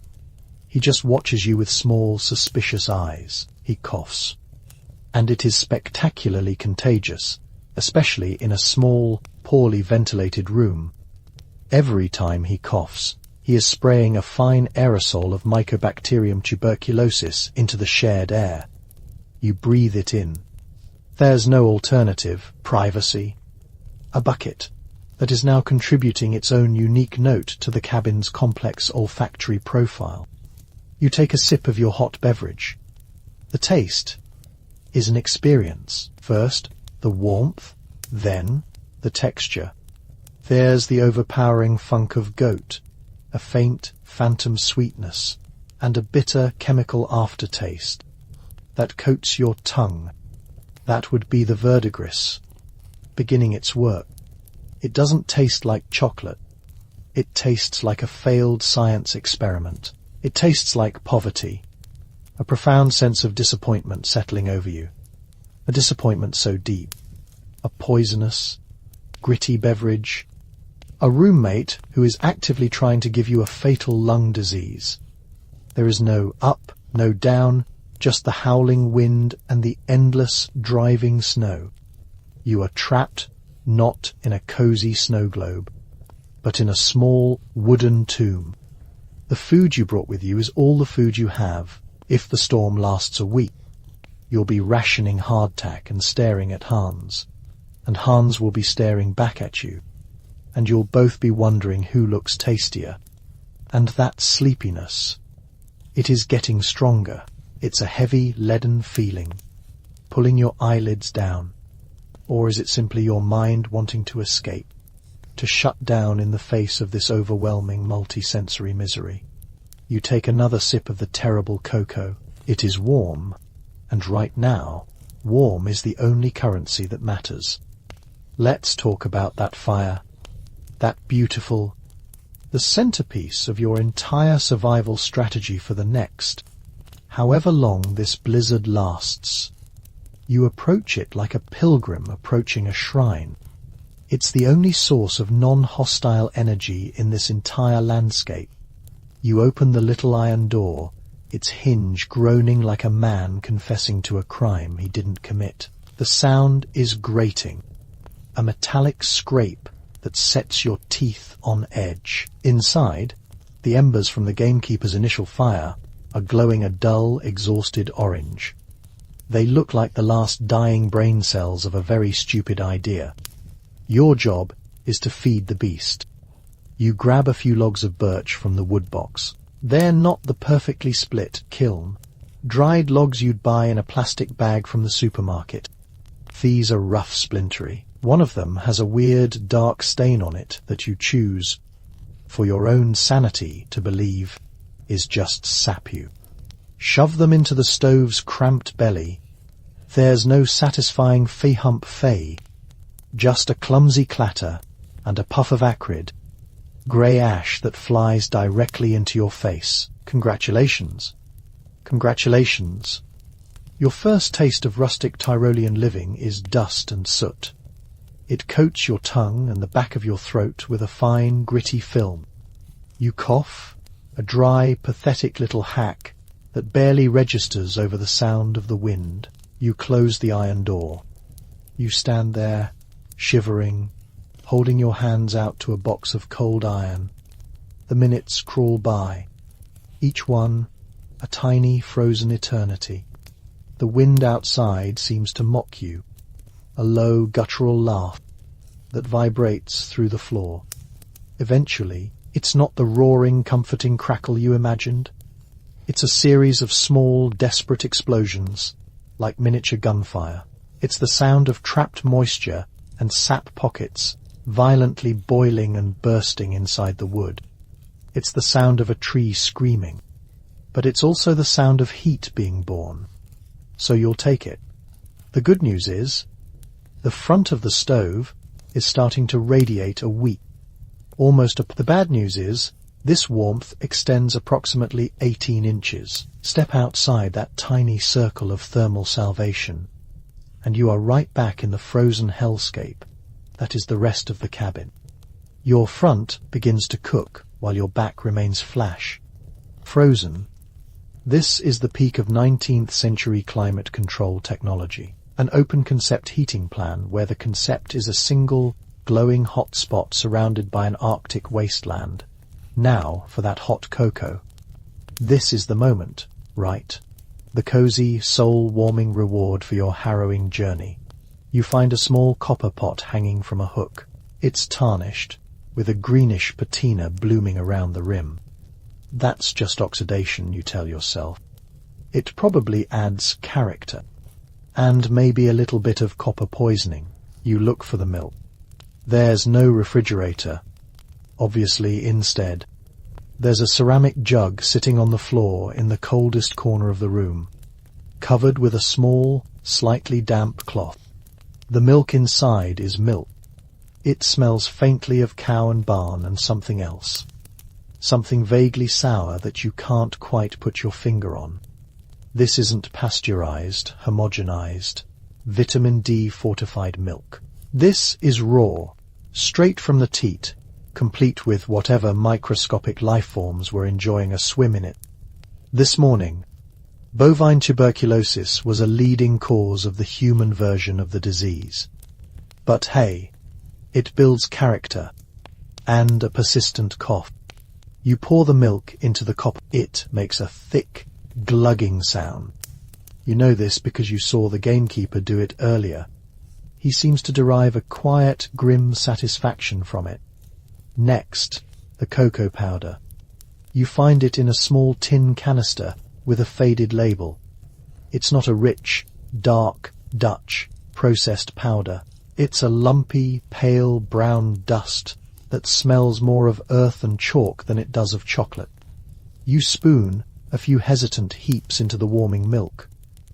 He just watches you with small, suspicious eyes. He coughs. And it is spectacularly contagious, especially in a small, poorly ventilated room. Every time he coughs, he is spraying a fine aerosol of Mycobacterium tuberculosis into the shared air. You breathe it in. There's no alternative, privacy. A bucket that is now contributing its own unique note to the cabin's complex olfactory profile. You take a sip of your hot beverage. The taste is an experience. First, the warmth, then the texture. There's the overpowering funk of goat, a faint, phantom sweetness, and a bitter chemical aftertaste that coats your tongue. That would be the verdigris, beginning its work. It doesn't taste like chocolate. It tastes like a failed science experiment. It tastes like poverty, a profound sense of disappointment settling over you, a disappointment so deep, a poisonous, gritty beverage, a roommate who is actively trying to give you a fatal lung disease. There is no up, no down, just the howling wind and the endless, driving snow. You are trapped, not in a cozy snow globe, but in a small, wooden tomb. The food you brought with you is all the food you have. If the storm lasts a week, you'll be rationing hardtack and staring at Hans, and Hans will be staring back at you, and you'll both be wondering who looks tastier. And that sleepiness, it is getting stronger. It's a heavy, leaden feeling, pulling your eyelids down. Or is it simply your mind wanting to escape, to shut down in the face of this overwhelming multi-sensory misery? You take another sip of the terrible cocoa. It is warm, and right now, warm is the only currency that matters. Let's talk about that fire, that beautiful, the centerpiece of your entire survival strategy for the next, however long this blizzard lasts. You approach it like a pilgrim approaching a shrine. It's the only source of non-hostile energy in this entire landscape. You open the little iron door, its hinge groaning like a man confessing to a crime he didn't commit. The sound is grating, a metallic scrape that sets your teeth on edge. Inside, the embers from the gamekeeper's initial fire are glowing a dull, exhausted orange. They look like the last dying brain cells of a very stupid idea. Your job is to feed the beast. You grab a few logs of birch from the wood box. They're not the perfectly split kiln. Dried logs you'd buy in a plastic bag from the supermarket. These are rough, splintery. One of them has a weird, dark stain on it that you choose, for your own sanity to believe, is just sap you. Shove them into the stove's cramped belly. There's no satisfying fee-hump fey, just a clumsy clatter and a puff of acrid, grey ash that flies directly into your face. Congratulations. Congratulations. Your first taste of rustic Tyrolean living is dust and soot. It coats your tongue and the back of your throat with a fine, gritty film. You cough, a dry, pathetic little hack that barely registers over the sound of the wind. You close the iron door. You stand there, shivering, holding your hands out to a box of cold iron. The minutes crawl by, each one a tiny frozen eternity. The wind outside seems to mock you, a low guttural laugh that vibrates through the floor. Eventually, it's not the roaring, comforting crackle you imagined. It's a series of small, desperate explosions, like miniature gunfire. It's the sound of trapped moisture and sap pockets violently boiling and bursting inside the wood. It's the sound of a tree screaming. But it's also the sound of heat being born. So you'll take it. The good news is, the front of the stove is starting to radiate a weak, the bad news is, this warmth extends approximately 18 inches. Step outside that tiny circle of thermal salvation, and you are right back in the frozen hellscape that is the rest of the cabin. Your front begins to cook while your back remains flash, frozen. This is the peak of 19th century climate control technology, an open concept heating plan where the concept is a single, glowing hot spot surrounded by an Arctic wasteland. Now for that hot cocoa. This is the moment, right? The cozy, soul-warming reward for your harrowing journey. You find a small copper pot hanging from a hook. It's tarnished, with a greenish patina blooming around the rim. That's just oxidation, you tell yourself. It probably adds character. And maybe a little bit of copper poisoning. You look for the milk. There's no refrigerator. Obviously, instead, there's a ceramic jug sitting on the floor in the coldest corner of the room, covered with a small, slightly damp cloth. The milk inside is milk. It smells faintly of cow and barn and something else. Something vaguely sour that you can't quite put your finger on. This isn't pasteurized, homogenized, vitamin D fortified milk. This is raw, straight from the teat, complete with whatever microscopic life forms were enjoying a swim in it. This morning, bovine tuberculosis was a leading cause of the human version of the disease. But hey, it builds character and a persistent cough. You pour the milk into the copper. It makes a thick, glugging sound. You know this because you saw the gamekeeper do it earlier. He seems to derive a quiet, grim satisfaction from it. Next, the cocoa powder. You find it in a small tin canister with a faded label. It's not a rich, dark, Dutch, processed powder. It's a lumpy, pale brown dust that smells more of earth and chalk than it does of chocolate. You spoon a few hesitant heaps into the warming milk.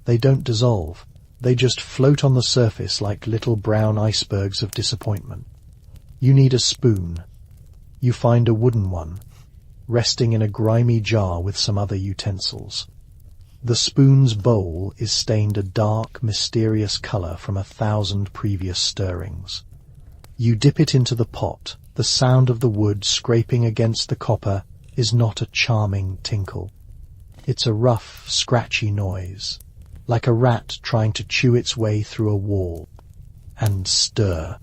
They don't dissolve. They just float on the surface like little brown icebergs of disappointment. You need a spoon. You find a wooden one, resting in a grimy jar with some other utensils. The spoon's bowl is stained a dark, mysterious color from 1,000 previous stirrings. You dip it into the pot. The sound of the wood scraping against the copper is not a charming tinkle. It's a rough, scratchy noise, like a rat trying to chew its way through a wall. And stir.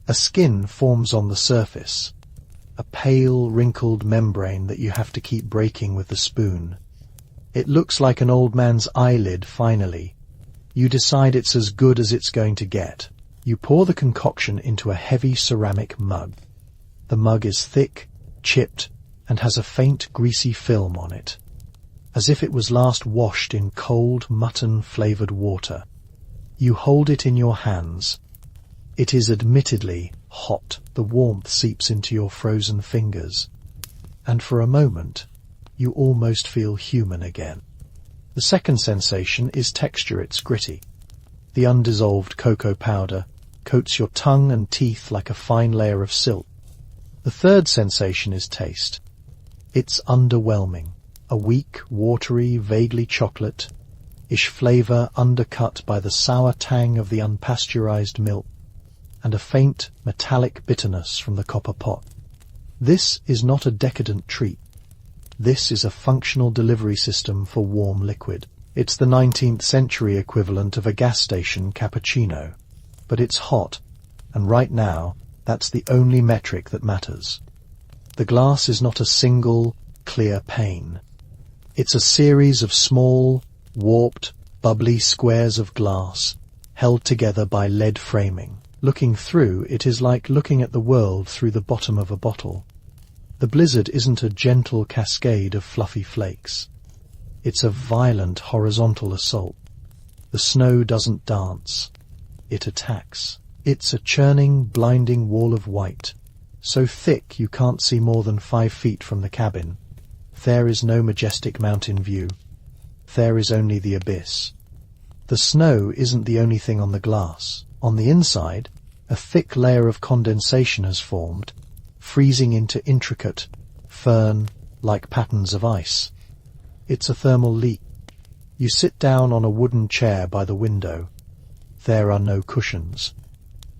A skin forms on the surface, a pale, wrinkled membrane that you have to keep breaking with the spoon. It looks like an old man's eyelid finally. You decide it's as good as it's going to get. You pour the concoction into a heavy ceramic mug. The mug is thick, chipped, and has a faint, greasy film on it, as if it was last washed in cold, mutton-flavoured water. You hold it in your hands. It is admittedly hot. The warmth seeps into your frozen fingers, and for a moment, you almost feel human again. The second sensation is texture. It's gritty. The undissolved cocoa powder coats your tongue and teeth like a fine layer of silk. The third sensation is taste. It's underwhelming. A weak, watery, vaguely chocolate-ish flavour undercut by the sour tang of the unpasteurized milk. and a faint metallic bitterness from the copper pot. This is not a decadent treat. This is a functional delivery system for warm liquid. It's the 19th century equivalent of a gas station cappuccino. But it's hot, and right now, that's the only metric that matters. The glass is not a single, clear pane. It's a series of small, warped, bubbly squares of glass, held together by lead framing. Looking through, it is like looking at the world through the bottom of a bottle. The blizzard isn't a gentle cascade of fluffy flakes. It's a violent horizontal assault. The snow doesn't dance. It attacks. It's a churning, blinding wall of white, so thick you can't see more than 5 feet from the cabin. There is no majestic mountain view. There is only the abyss. The snow isn't the only thing on the glass. On the inside, a thick layer of condensation has formed, freezing into intricate, fern-like patterns of ice. It's a thermal leak. You sit down on a wooden chair by the window. There are no cushions.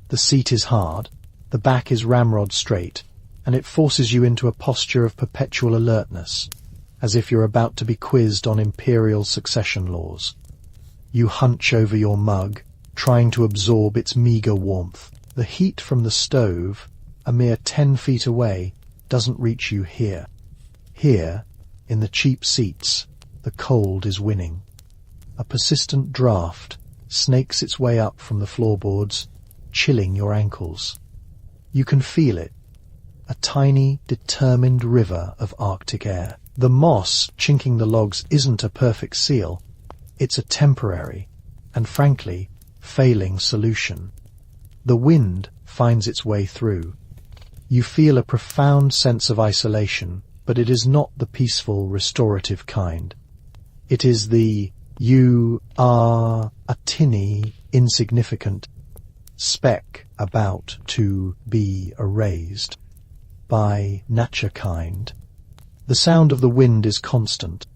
The seat is hard, the back is ramrod straight, and it forces you into a posture of perpetual alertness, as if you're about to be quizzed on imperial succession laws. You hunch over your mug, trying to absorb its meagre warmth. The heat from the stove, a mere 10 feet away, doesn't reach you here. Here, in the cheap seats, the cold is winning. A persistent draft snakes its way up from the floorboards, chilling your ankles. You can feel it, a tiny, determined river of Arctic air. The moss chinking the logs isn't a perfect seal. It's a temporary, and frankly, failing solution. The wind finds its way through. You feel a profound sense of isolation, but it is not the peaceful, restorative kind. It is the you are a tinny, insignificant speck about to be erased by nature kind. The sound of the wind is constant.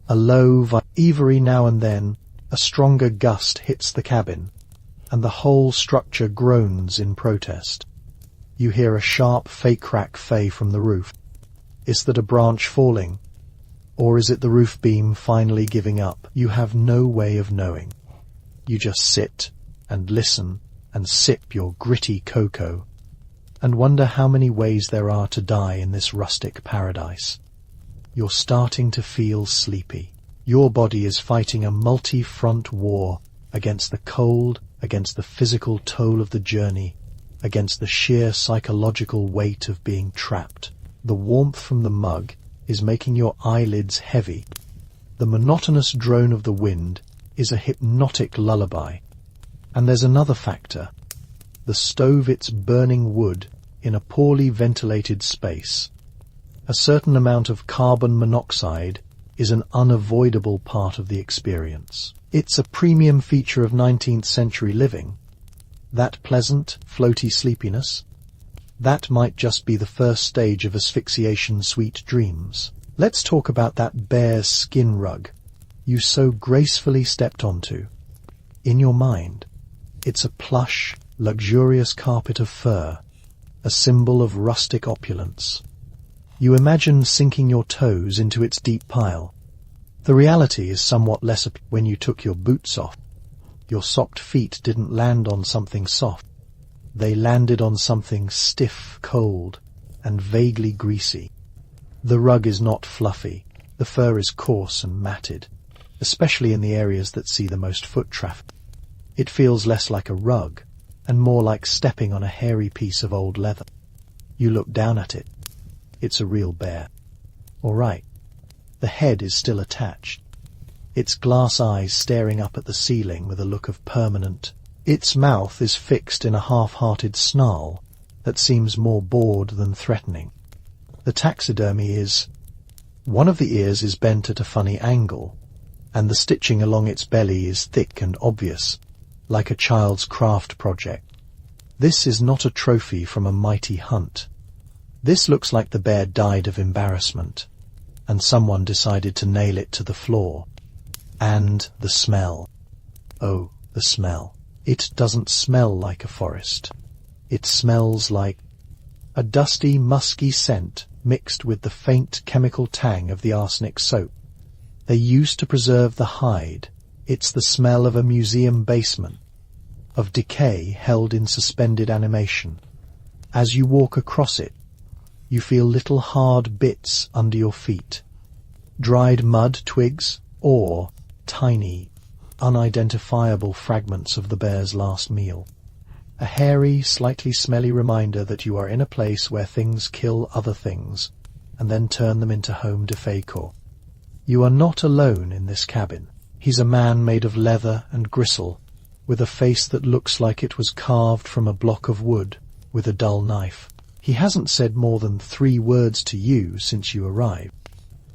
A low, every now and then, a stronger gust hits the cabin, and the whole structure groans in protest. You hear a sharp crack from the roof. Is that a branch falling? Or is it the roof beam finally giving up? You have no way of knowing. You just sit and listen and sip your gritty cocoa and wonder how many ways there are to die in this rustic paradise. You're starting to feel sleepy. Your body is fighting a multi-front war against the cold, against the physical toll of the journey, against the sheer psychological weight of being trapped. The warmth from the mug is making your eyelids heavy. The monotonous drone of the wind is a hypnotic lullaby. And there's another factor. The stove, it's burning wood in a poorly ventilated space. A certain amount of carbon monoxide is an unavoidable part of the experience. It's a premium feature of 19th century living. That pleasant, floaty sleepiness, that might just be the first stage of asphyxiation sweet dreams. Let's talk about that bear's skin rug you so gracefully stepped onto. In your mind, it's a plush, luxurious carpet of fur, a symbol of rustic opulence. You imagine sinking your toes into its deep pile. The reality is somewhat less when you took your boots off. Your socked feet didn't land on something soft. They landed on something stiff, cold, and vaguely greasy. The rug is not fluffy. The fur is coarse and matted, especially in the areas that see the most foot traffic. It feels less like a rug and more like stepping on a hairy piece of old leather. You look down at it. It's a real bear. All right. The head is still attached. Its glass eyes staring up at the ceiling with a look of permanent. Its mouth is fixed in a half-hearted snarl that seems more bored than threatening. The taxidermy is... One of the ears is bent at a funny angle, and the stitching along its belly is thick and obvious, like a child's craft project. This is not a trophy from a mighty hunt. This looks like the bear died of embarrassment, and someone decided to nail it to the floor. And the smell. Oh, the smell. It doesn't smell like a forest. It smells like a dusty, musky scent mixed with the faint chemical tang of the arsenic soap. They used to preserve the hide. It's the smell of a museum basement, of decay held in suspended animation. As you walk across it, you feel little hard bits under your feet, dried mud twigs or tiny, unidentifiable fragments of the bear's last meal. A hairy, slightly smelly reminder that you are in a place where things kill other things and then turn them into home decor. You are not alone in this cabin. He's a man made of leather and gristle, with a face that looks like it was carved from a block of wood with a dull knife. He hasn't said more than 3 words to you since you arrived.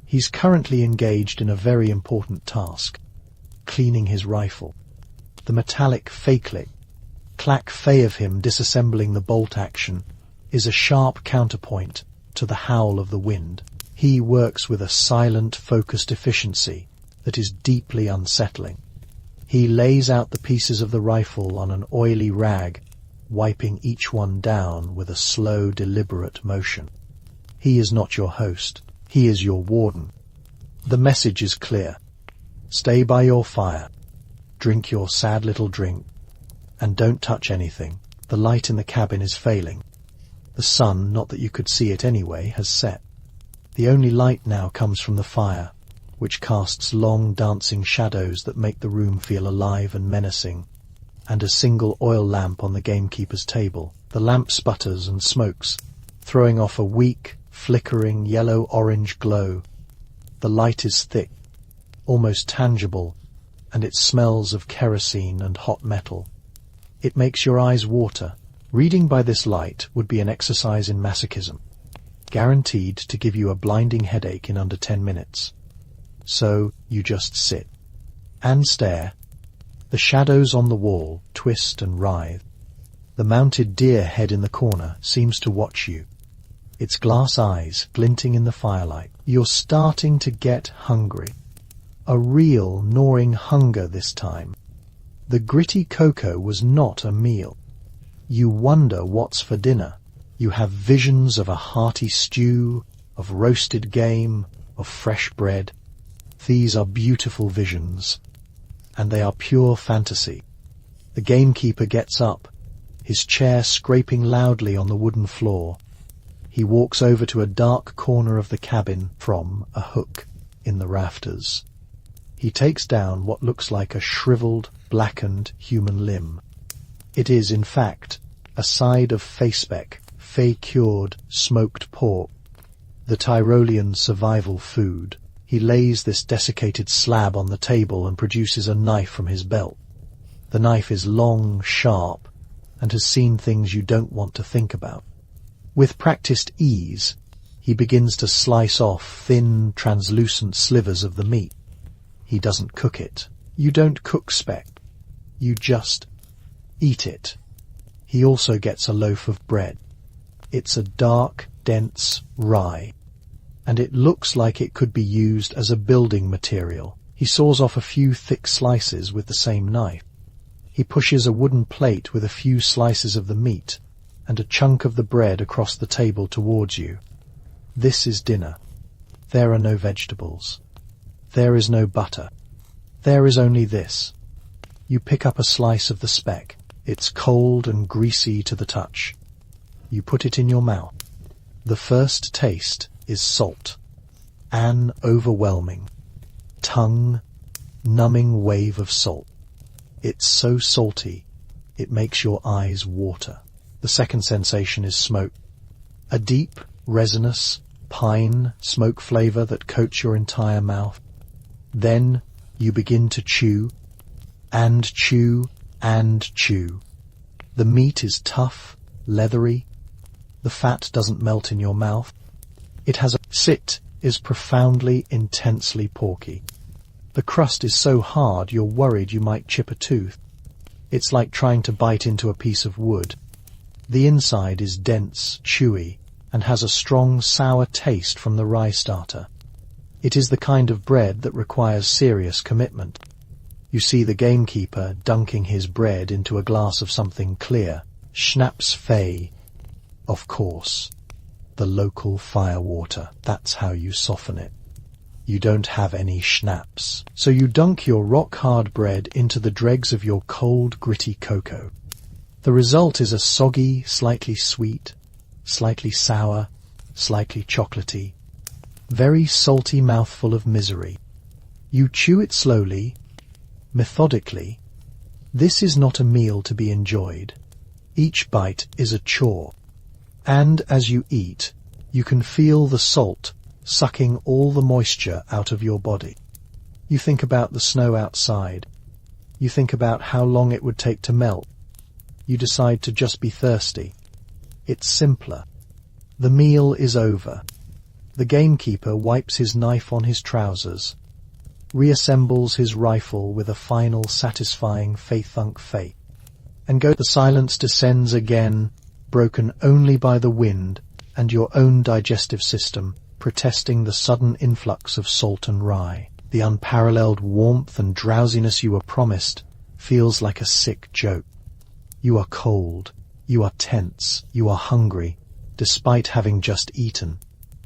He's currently engaged in a very important task, cleaning his rifle. The metallic fake-click, clack-fay of him disassembling the bolt action is a sharp counterpoint to the howl of the wind. He works with a silent, focused efficiency that is deeply unsettling. He lays out the pieces of the rifle on an oily rag, wiping each one down with a slow, deliberate motion. He is not your host. He is your warden. The message is clear. Stay by your fire. Drink your sad little drink. And don't touch anything. The light in the cabin is failing. The sun, not that you could see it anyway, has set. The only light now comes from the fire, which casts long dancing shadows that make the room feel alive and menacing, and a single oil lamp on the gamekeeper's table. The lamp sputters and smokes, throwing off a weak, flickering yellow-orange glow. The light is thick, almost tangible, and it smells of kerosene and hot metal. It makes your eyes water. Reading by this light would be an exercise in masochism, guaranteed to give you a blinding headache in under 10 minutes. So you just sit and stare. The shadows on the wall twist and writhe. The mounted deer head in the corner seems to watch you, its glass eyes glinting in the firelight. You're starting to get hungry. A real gnawing hunger this time. The gritty cocoa was not a meal. You wonder what's for dinner. You have visions of a hearty stew, of roasted game, of fresh bread. These are beautiful visions, and they are pure fantasy. The gamekeeper gets up, his chair scraping loudly on the wooden floor. He walks over to a dark corner of the cabin from a hook in the rafters. He takes down what looks like a shriveled, blackened human limb. It is, in fact, a side of facebeck, fey-cured, smoked pork, the Tyrolean survival food. He lays this desiccated slab on the table and produces a knife from his belt. The knife is long, sharp, and has seen things you don't want to think about. With practiced ease, he begins to slice off thin, translucent slivers of the meat. He doesn't cook it. You don't cook speck. You just eat it. He also gets a loaf of bread. It's a dark, dense rye, and it looks like it could be used as a building material. He saws off a few thick slices with the same knife. He pushes a wooden plate with a few slices of the meat and a chunk of the bread across the table towards you. This is dinner. There are no vegetables. There is no butter. There is only this. You pick up a slice of the speck. It's cold and greasy to the touch. You put it in your mouth. The first taste is salt. An overwhelming, tongue-numbing wave of salt. It's so salty, it makes your eyes water. The second sensation is smoke. A deep, resinous, pine smoke flavor that coats your entire mouth. Then you begin to chew, and chew, and chew. The meat is tough, leathery. The fat doesn't melt in your mouth. It has a sit is profoundly, intensely porky. The crust is so hard you're worried you might chip a tooth. It's like trying to bite into a piece of wood. The inside is dense, chewy, and has a strong, sour taste from the rye starter. It is the kind of bread that requires serious commitment. You see the gamekeeper dunking his bread into a glass of something clear, Schnapps fey, of course. The local firewater, that's how you soften it. You don't have any schnapps, so you dunk your rock-hard bread into the dregs of your cold, gritty cocoa. The result is a soggy, slightly sweet, slightly sour, slightly chocolatey, very salty mouthful of misery. You chew it slowly, methodically. This is not a meal to be enjoyed. Each bite is a chore. And as you eat, you can feel the salt sucking all the moisture out of your body. You think about the snow outside. You think about how long it would take to melt. You decide to just be thirsty. It's simpler. The meal is over. The gamekeeper wipes his knife on his trousers, reassembles his rifle with a final satisfying faith-thunk fate, and the silence descends again, broken only by the wind and your own digestive system protesting the sudden influx of salt and rye. The unparalleled warmth and drowsiness you were promised feels like a sick joke. You are cold, you are tense, you are hungry, despite having just eaten,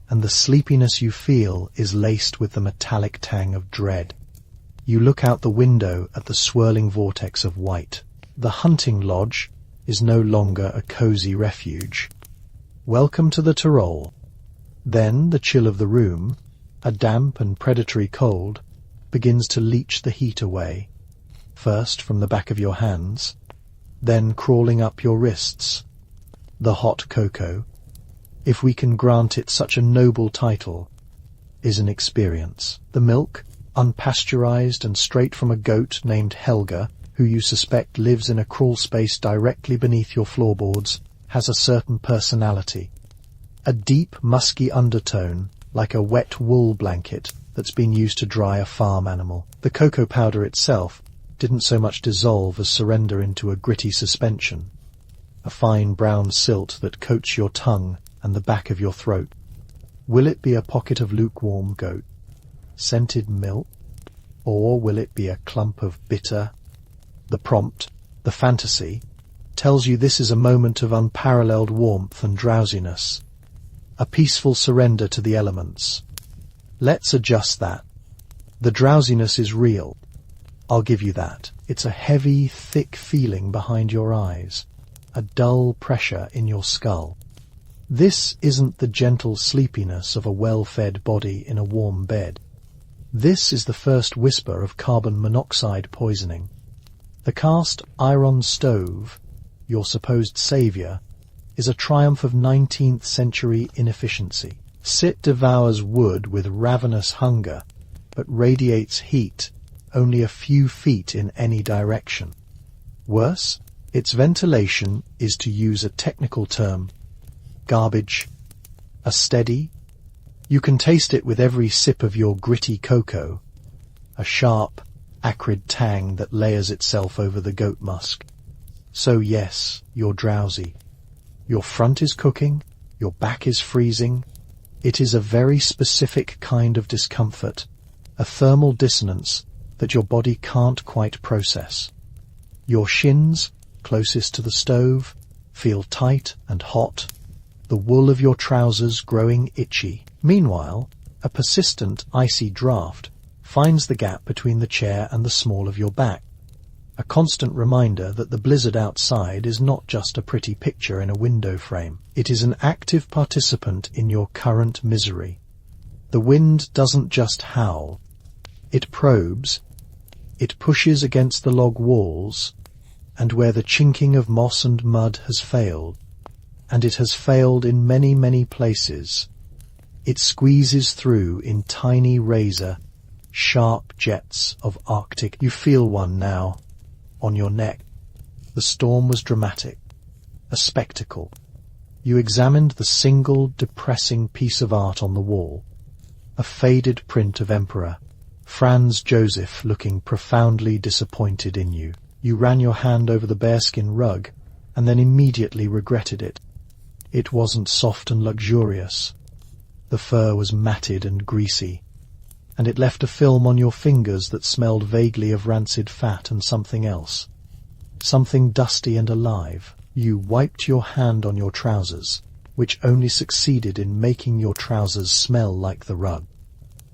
and the sleepiness you feel is laced with the metallic tang of dread. You look out the window at the swirling vortex of white. The hunting lodge is no longer a cozy refuge. Welcome to the Tyrol. Then the chill of the room, a damp and predatory cold, begins to leach the heat away, first from the back of your hands, then crawling up your wrists. The hot cocoa, if we can grant it such a noble title, is an experience. The milk, unpasteurized and straight from a goat named Helga, who you suspect lives in a crawl space directly beneath your floorboards, has a certain personality. A deep, musky undertone, like a wet wool blanket that's been used to dry a farm animal. The cocoa powder itself didn't so much dissolve as surrender into a gritty suspension, a fine brown silt that coats your tongue and the back of your throat. Will it be a pocket of lukewarm goat, scented milk, or will it be a clump of bitter? The prompt, the fantasy, tells you this is a moment of unparalleled warmth and drowsiness, a peaceful surrender to the elements. Let's adjust that. The drowsiness is real. I'll give you that. It's a heavy, thick feeling behind your eyes, a dull pressure in your skull. This isn't the gentle sleepiness of a well-fed body in a warm bed. This is the first whisper of carbon monoxide poisoning. The cast iron stove, your supposed saviour, is a triumph of 19th century inefficiency. Sit devours wood with ravenous hunger, but radiates heat only a few feet in any direction. Worse, its ventilation is, to use a technical term, garbage. A steady, you can taste it with every sip of your gritty cocoa, a sharp, acrid tang that layers itself over the goat musk. So yes, you're drowsy. Your front is cooking, your back is freezing. It is a very specific kind of discomfort, a thermal dissonance that your body can't quite process. Your shins, closest to the stove, feel tight and hot, the wool of your trousers growing itchy. Meanwhile, a persistent icy draft finds the gap between the chair and the small of your back, a constant reminder that the blizzard outside is not just a pretty picture in a window frame. It is an active participant in your current misery. The wind doesn't just howl. It probes, it pushes against the log walls, and where the chinking of moss and mud has failed, and it has failed in many, many places, it squeezes through in tiny razor, sharp jets of Arctic. You feel one now, on your neck. The storm was dramatic, a spectacle. You examined the single depressing piece of art on the wall, a faded print of Emperor Franz Joseph looking profoundly disappointed in you. You ran your hand over the bearskin rug and then immediately regretted it. It wasn't soft and luxurious. The fur was matted and greasy, and it left a film on your fingers that smelled vaguely of rancid fat and something else, something dusty and alive. You wiped your hand on your trousers, which only succeeded in making your trousers smell like the rug.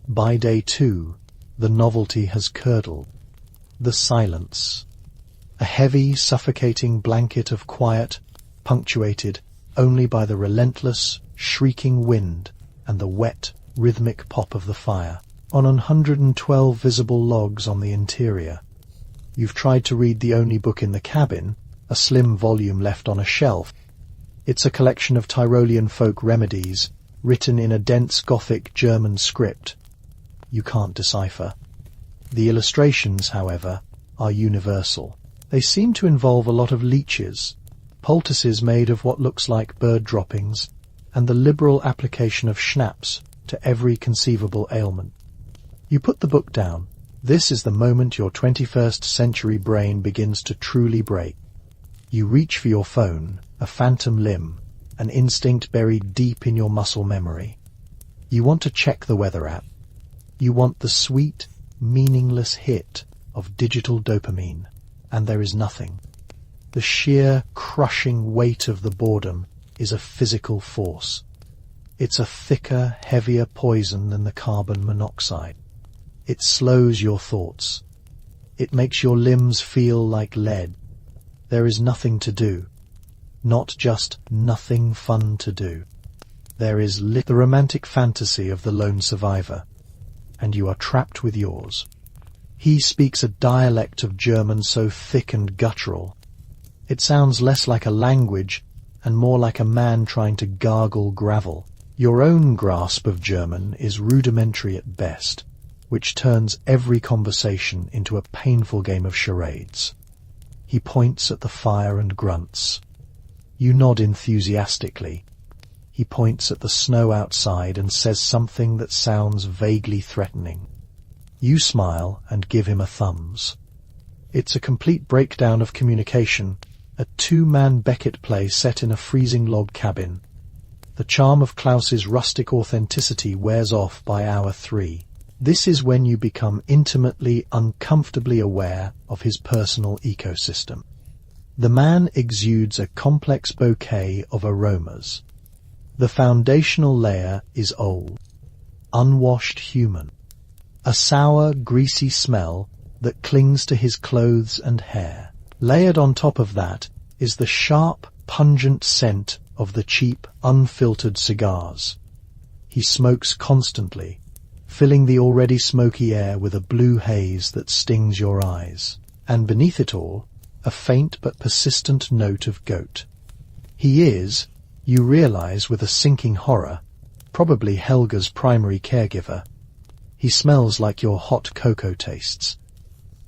By day 2, the novelty has curdled. The silence. A heavy, suffocating blanket of quiet, punctuated only by the relentless, shrieking wind and the wet, rhythmic pop of the fire on 112 visible logs on the interior. You've tried to read the only book in the cabin, a slim volume left on a shelf. It's a collection of Tyrolean folk remedies, written in a dense Gothic German script. You can't decipher. The illustrations, however, are universal. They seem to involve a lot of leeches, poultices made of what looks like bird droppings, and the liberal application of schnapps to every conceivable ailment. You put the book down. This is the moment your 21st century brain begins to truly break. You reach for your phone, a phantom limb, an instinct buried deep in your muscle memory. You want to check the weather app. You want the sweet, meaningless hit of digital dopamine, and there is nothing. The sheer, crushing weight of the boredom is a physical force. It's a thicker, heavier poison than the carbon monoxide. It slows your thoughts. It makes your limbs feel like lead. There is nothing to do. Not just nothing fun to do. There is the romantic fantasy of the lone survivor, and you are trapped with yours. He speaks a dialect of German so thick and guttural. It sounds less like a language and more like a man trying to gargle gravel. Your own grasp of German is rudimentary at best, which turns every conversation into a painful game of charades. He points at the fire and grunts. You nod enthusiastically. He points at the snow outside and says something that sounds vaguely threatening. You smile and give him a thumbs. It's a complete breakdown of communication, a two-man Beckett play set in a freezing log cabin. The charm of Klaus's rustic authenticity wears off by hour 3. This is when you become intimately, uncomfortably aware of his personal ecosystem. The man exudes a complex bouquet of aromas. The foundational layer is old, unwashed human. A sour, greasy smell that clings to his clothes and hair. Layered on top of that is the sharp, pungent scent of the cheap, unfiltered cigars. He smokes constantly, filling the already smoky air with a blue haze that stings your eyes. And beneath it all, a faint but persistent note of goat. He is, you realize with a sinking horror, probably Helga's primary caregiver. He smells like your hot cocoa tastes.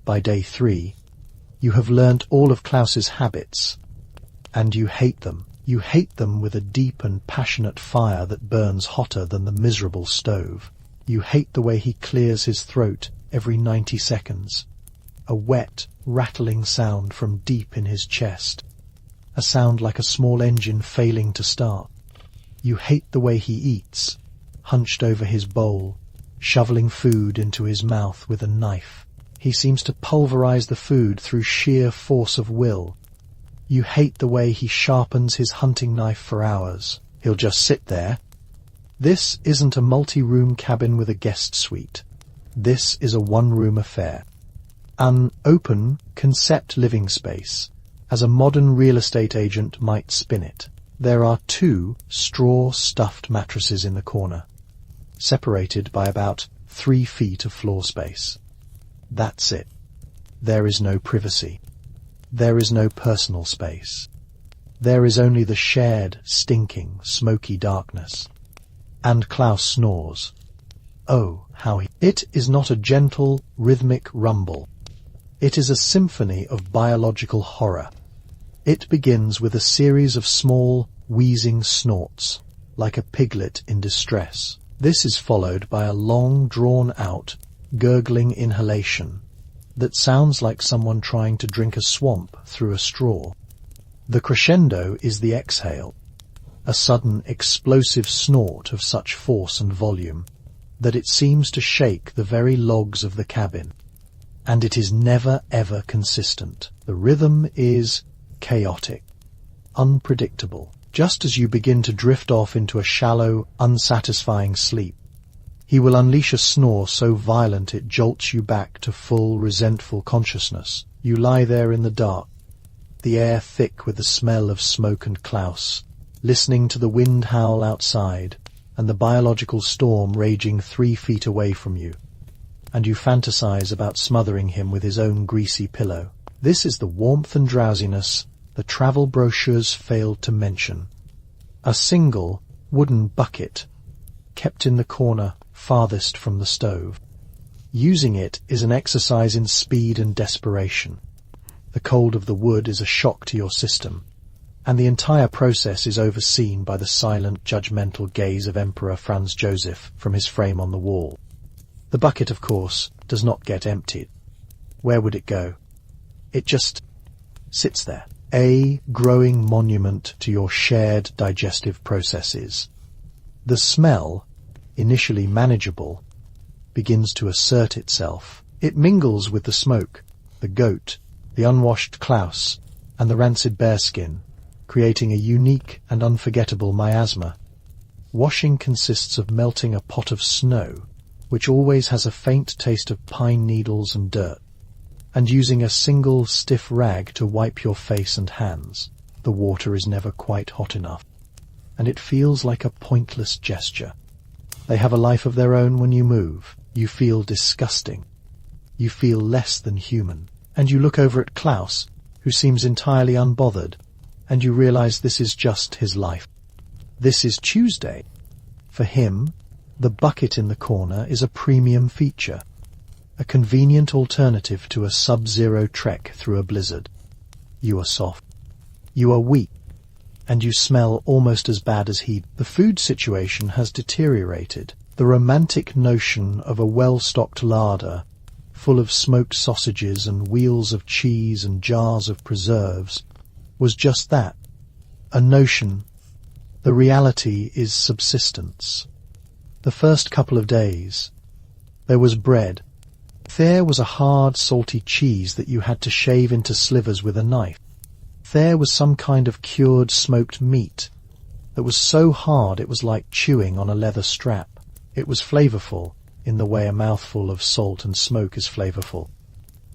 By day 3, you have learnt all of Klaus's habits, and you hate them. You hate them with a deep and passionate fire that burns hotter than the miserable stove. You hate the way he clears his throat every 90 seconds. A wet, rattling sound from deep in his chest. A sound like a small engine failing to start. You hate the way he eats, hunched over his bowl, shoveling food into his mouth with a knife. He seems to pulverize the food through sheer force of will. You hate the way he sharpens his hunting knife for hours. He'll just sit there. This isn't a multi-room cabin with a guest suite. This is a one-room affair. An open, concept living space, as a modern real estate agent might spin it. There are 2 straw-stuffed mattresses in the corner, separated by about 3 feet of floor space. That's it. There is no privacy. There is no personal space. There is only the shared, stinking, smoky darkness. And Klaus snores. Oh, how he... It is not a gentle, rhythmic rumble. It is a symphony of biological horror. It begins with a series of small, wheezing snorts, like a piglet in distress. This is followed by a long, drawn-out, gurgling inhalation that sounds like someone trying to drink a swamp through a straw. The crescendo is the exhale, a sudden, explosive snort of such force and volume that it seems to shake the very logs of the cabin. And it is never, ever consistent. The rhythm is chaotic. unpredictable. Just as you begin to drift off into a shallow, unsatisfying sleep, he will unleash a snore so violent it jolts you back to full, resentful consciousness. You lie there in the dark, the air thick with the smell of smoke and Klaus, listening to the wind howl outside and the biological storm raging 3 feet away from you, and you fantasize about smothering him with his own greasy pillow. This is the warmth and drowsiness the travel brochures failed to mention. A single wooden bucket kept in the corner farthest from the stove. Using it is an exercise in speed and desperation. The cold of the wood is a shock to your system, and the entire process is overseen by the silent, judgmental gaze of Emperor Franz Joseph from his frame on the wall. The bucket, of course, does not get emptied. Where would it go? It just sits there, a growing monument to your shared digestive processes. The smell, initially manageable, begins to assert itself. It mingles with the smoke, the goat, the unwashed Klaus, and the rancid bearskin, creating a unique and unforgettable miasma. Washing consists of melting a pot of snow, which always has a faint taste of pine needles and dirt, and using a single stiff rag to wipe your face and hands. The water is never quite hot enough, and it feels like a pointless gesture. They have a life of their own when you move. You feel disgusting. You feel less than human. And you look over at Klaus, who seems entirely unbothered, and you realize this is just his life. This is Tuesday. For him, the bucket in the corner is a premium feature, a convenient alternative to a sub-zero trek through a blizzard. You are soft. You are weak. And you smell almost as bad as he. The food situation has deteriorated. The romantic notion of a well-stocked larder, full of smoked sausages and wheels of cheese and jars of preserves, was just that, a notion. The reality is subsistence. The first couple of days, there was bread. There was a hard, salty cheese that you had to shave into slivers with a knife. There was some kind of cured smoked meat that was so hard it was like chewing on a leather strap. It was flavorful in the way a mouthful of salt and smoke is flavorful.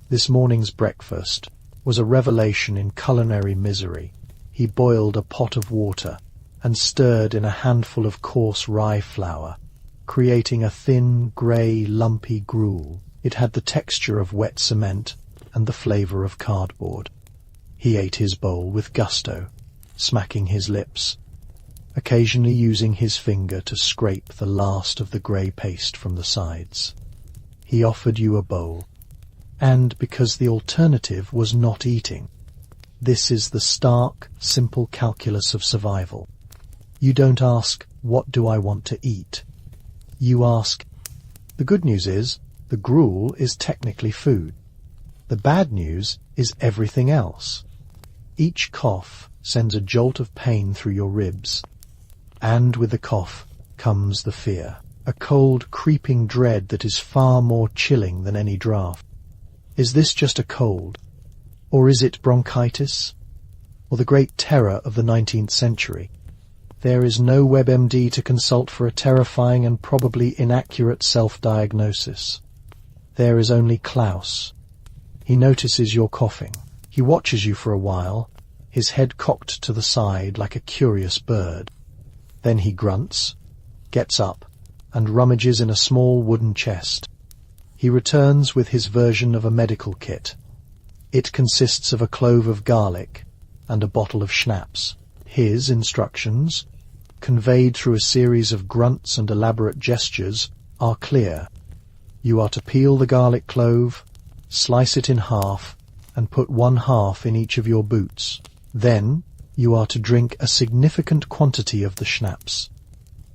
This morning's breakfast was a revelation in culinary misery. He boiled a pot of water and stirred in a handful of coarse rye flour, creating a thin, grey, lumpy gruel. It had the texture of wet cement and the flavour of cardboard. He ate his bowl with gusto, smacking his lips, occasionally using his finger to scrape the last of the grey paste from the sides. He offered you a bowl, and because the alternative was not eating. This is the stark, simple calculus of survival. You don't ask, what do I want to eat? You ask. The good news is, the gruel is technically food. The bad news is everything else. Each cough sends a jolt of pain through your ribs, and with the cough comes the fear, a cold, creeping dread that is far more chilling than any draft. Is this just a cold? Or is it bronchitis? Or the great terror of the 19th century? There is no WebMD to consult for a terrifying and probably inaccurate self-diagnosis. There is only Klaus. He notices your coughing. He watches you for a while, his head cocked to the side like a curious bird. Then he grunts, gets up, and rummages in a small wooden chest. He returns with his version of a medical kit. It consists of a clove of garlic and a bottle of schnapps. His instructions, conveyed through a series of grunts and elaborate gestures, are clear. You are to peel the garlic clove, slice it in half, and put 1/2 in each of your boots. Then you are to drink a significant quantity of the schnapps.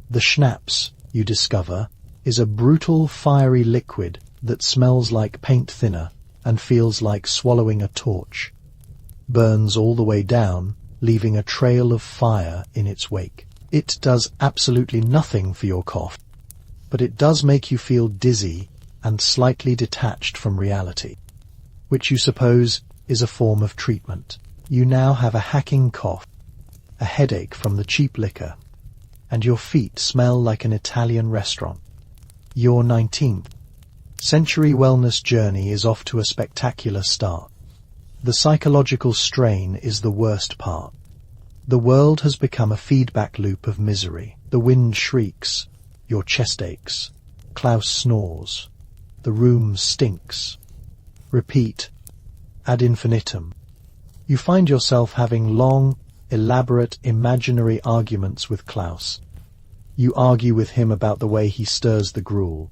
The schnapps, you discover, is a brutal, fiery liquid that smells like paint thinner and feels like swallowing a torch. Burns all the way down, leaving a trail of fire in its wake. It does absolutely nothing for your cough, but it does make you feel dizzy and slightly detached from reality, which you suppose is a form of treatment. You now have a hacking cough, a headache from the cheap liquor, and your feet smell like an Italian restaurant. Your 19th century wellness journey is off to a spectacular start. The psychological strain is the worst part. The world has become a feedback loop of misery. The wind shrieks, your chest aches, Klaus snores, the room stinks. Repeat, ad infinitum. You find yourself having long, elaborate, imaginary arguments with Klaus. You argue with him about the way he stirs the gruel.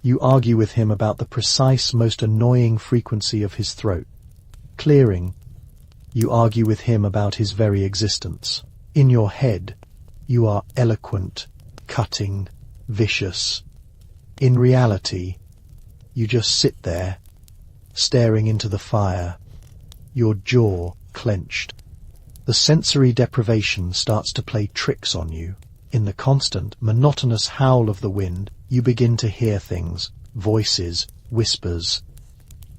You argue with him about the precise, most annoying frequency of his throat clearing. You argue with him about his very existence. In your head, you are eloquent, cutting, vicious. In reality, you just sit there, staring into the fire, your jaw clenched. The sensory deprivation starts to play tricks on you. In the constant, monotonous howl of the wind, you begin to hear things, voices, whispers.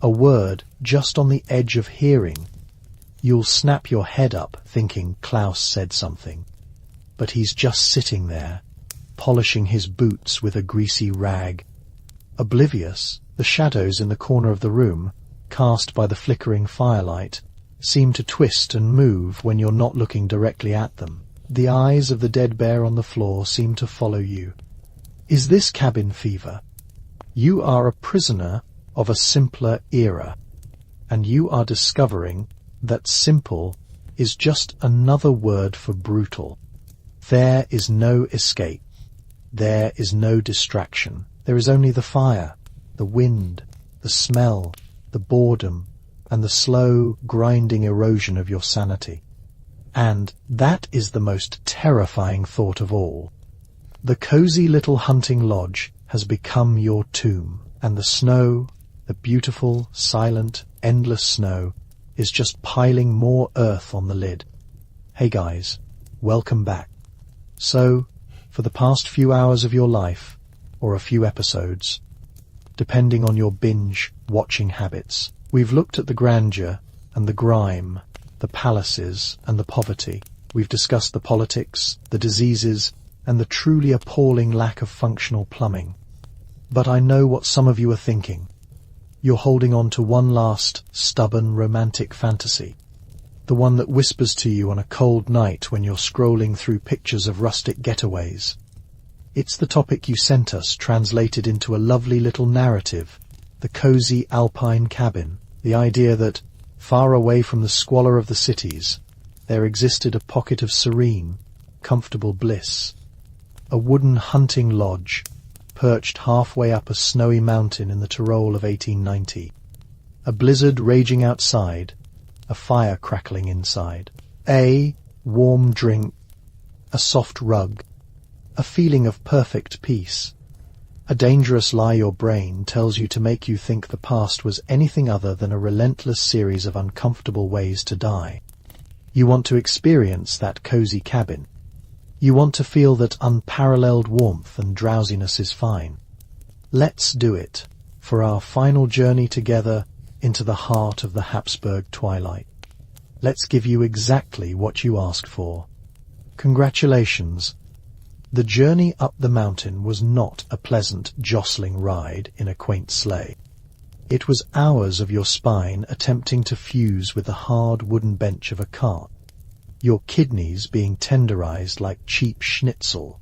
A word just on the edge of hearing. You'll snap your head up thinking Klaus said something. But he's just sitting there, polishing his boots with a greasy rag. Oblivious, the shadows in the corner of the room, cast by the flickering firelight, seem to twist and move when you're not looking directly at them. The eyes of the dead bear on the floor seem to follow you. Is this cabin fever? You are a prisoner of a simpler era, and you are discovering that simple is just another word for brutal. There is no escape. There is no distraction. There is only the fire, the wind, the smell, the boredom, and the slow, grinding erosion of your sanity. And that is the most terrifying thought of all. The cozy little hunting lodge has become your tomb, and the snow, the beautiful, silent, endless snow, is just piling more earth on the lid. Hey guys, welcome back. So, for the past few hours of your life, or a few episodes, depending on your binge watching habits, we've looked at the grandeur and the grime, the palaces and the poverty. We've discussed the politics, the diseases, and the truly appalling lack of functional plumbing. But I know what some of you are thinking. You're holding on to one last, stubborn, romantic fantasy. The one that whispers to you on a cold night when you're scrolling through pictures of rustic getaways. It's the topic you sent us, translated into a lovely little narrative, the cozy Alpine cabin, the idea that, far away from the squalor of the cities, there existed a pocket of serene, comfortable bliss. A wooden hunting lodge, perched halfway up a snowy mountain in the Tyrol of 1890. A blizzard raging outside, a fire crackling inside. A warm drink, a soft rug, a feeling of perfect peace. A dangerous lie your brain tells you to make you think the past was anything other than a relentless series of uncomfortable ways to die. You want to experience that cozy cabin. You want to feel that unparalleled warmth and drowsiness is fine. Let's do it for our final journey together into the heart of the Habsburg twilight. Let's give you exactly what you asked for. Congratulations. The journey up the mountain was not a pleasant, jostling ride in a quaint sleigh. It was hours of your spine attempting to fuse with the hard wooden bench of a cart, your kidneys being tenderized like cheap schnitzel,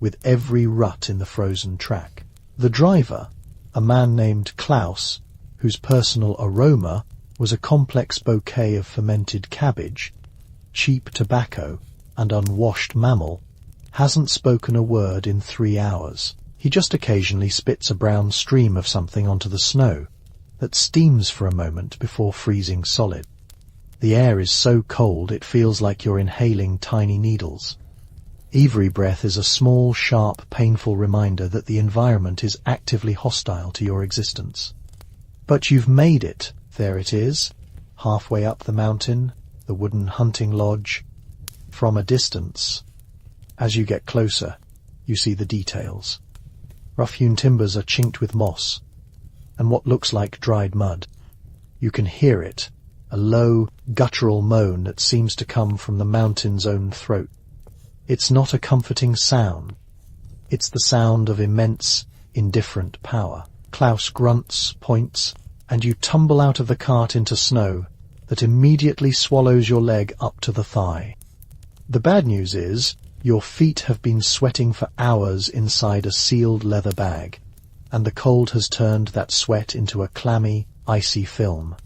with every rut in the frozen track. The driver, a man named Klaus, whose personal aroma was a complex bouquet of fermented cabbage, cheap tobacco, and unwashed mammal, hasn't spoken a word in 3 hours. He just occasionally spits a brown stream of something onto the snow that steams for a moment before freezing solid. The air is so cold it feels like you're inhaling tiny needles. Every breath is a small, sharp, painful reminder that the environment is actively hostile to your existence. But you've made it. There it is, halfway up the mountain, the wooden hunting lodge. From a distance, as you get closer, you see the details. Rough-hewn timbers are chinked with moss, and what looks like dried mud. You can hear it, a low, guttural moan that seems to come from the mountain's own throat. It's not a comforting sound. It's the sound of immense, indifferent power. Klaus grunts, points, and you tumble out of the cart into snow that immediately swallows your leg up to the thigh. The bad news is, your feet have been sweating for hours inside a sealed leather bag, and the cold has turned that sweat into a clammy, icy film.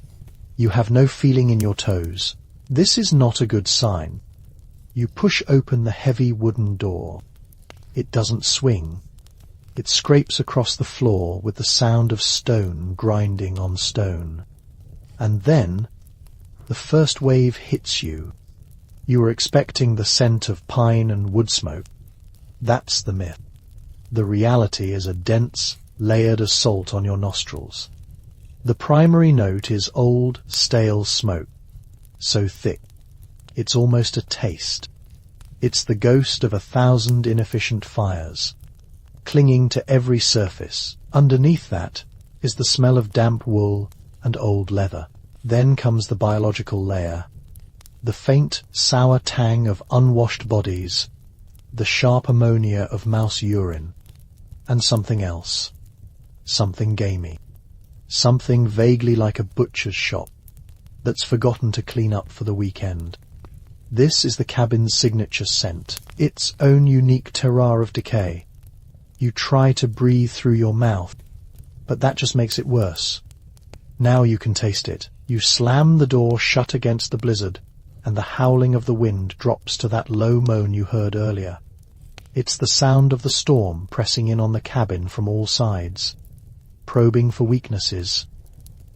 You have no feeling in your toes. This is not a good sign. You push open the heavy wooden door. It doesn't swing. It scrapes across the floor with the sound of stone grinding on stone. And then, the first wave hits you. You were expecting the scent of pine and woodsmoke. That's the myth. The reality is a dense, layered assault on your nostrils. The primary note is old, stale smoke, so thick, it's almost a taste. It's the ghost of 1,000 inefficient fires, clinging to every surface. Underneath that is the smell of damp wool and old leather. Then comes the biological layer, the faint, sour tang of unwashed bodies, the sharp ammonia of mouse urine, and something else, something gamey, something vaguely like a butcher's shop that's forgotten to clean up for the weekend. This is the cabin's signature scent, its own unique terroir of decay. You try to breathe through your mouth, but that just makes it worse. Now you can taste it. You slam the door shut against the blizzard, and the howling of the wind drops to that low moan you heard earlier. It's the sound of the storm pressing in on the cabin from all sides, probing for weaknesses.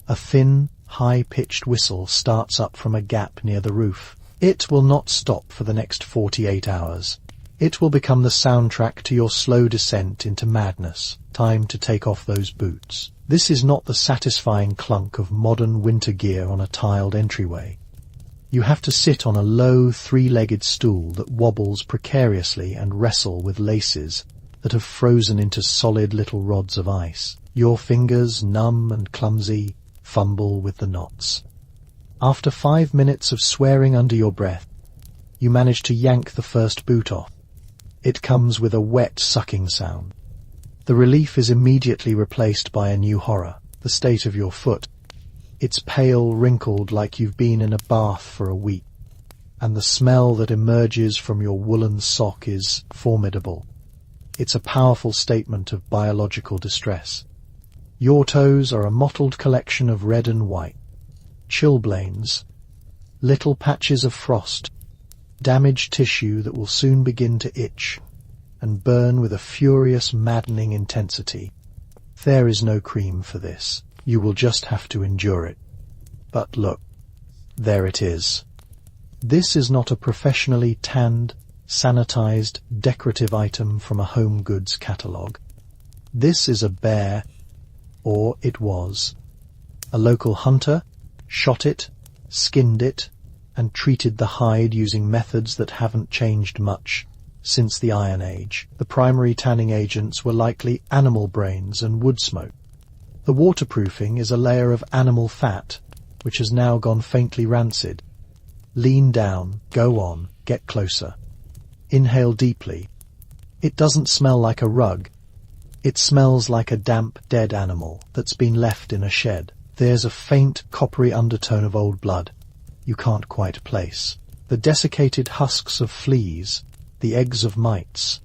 A thin, high-pitched whistle starts up from a gap near the roof. It will not stop for the next 48 hours. It will become the soundtrack to your slow descent into madness. Time to take off those boots. This is not the satisfying clunk of modern winter gear on a tiled entryway. You have to sit on a low, three-legged stool that wobbles precariously and wrestle with laces that have frozen into solid little rods of ice. Your fingers, numb and clumsy, fumble with the knots. After 5 minutes of swearing under your breath, you manage to yank the first boot off. It comes with a wet, sucking sound. The relief is immediately replaced by a new horror, the state of your foot. It's pale, wrinkled like you've been in a bath for a week, and the smell that emerges from your woolen sock is formidable. It's a powerful statement of biological distress. Your toes are a mottled collection of red and white, chilblains, little patches of frost, damaged tissue that will soon begin to itch and burn with a furious, maddening intensity. There is no cream for this. You will just have to endure it. But look, there it is. This is not a professionally tanned, sanitized, decorative item from a home goods catalogue. This is a bear, or it was. A local hunter shot it, skinned it, and treated the hide using methods that haven't changed much since the Iron Age. The primary tanning agents were likely animal brains and woodsmoke. The waterproofing is a layer of animal fat, which has now gone faintly rancid. Lean down, go on, get closer. Inhale deeply. It doesn't smell like a rug. It smells like a damp, dead animal that's been left in a shed. There's a faint, coppery undertone of old blood you can't quite place. The desiccated husks of fleas, the eggs of mites.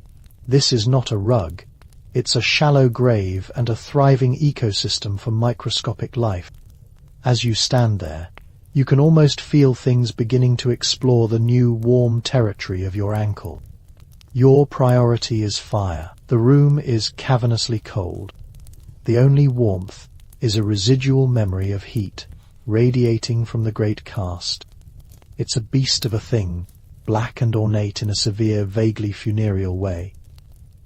This is not a rug. It's a shallow grave and a thriving ecosystem for microscopic life. As you stand there, you can almost feel things beginning to explore the new warm territory of your ankle. Your priority is fire. The room is cavernously cold. The only warmth is a residual memory of heat radiating from the great cast. It's a beast of a thing, black and ornate in a severe, vaguely funereal way.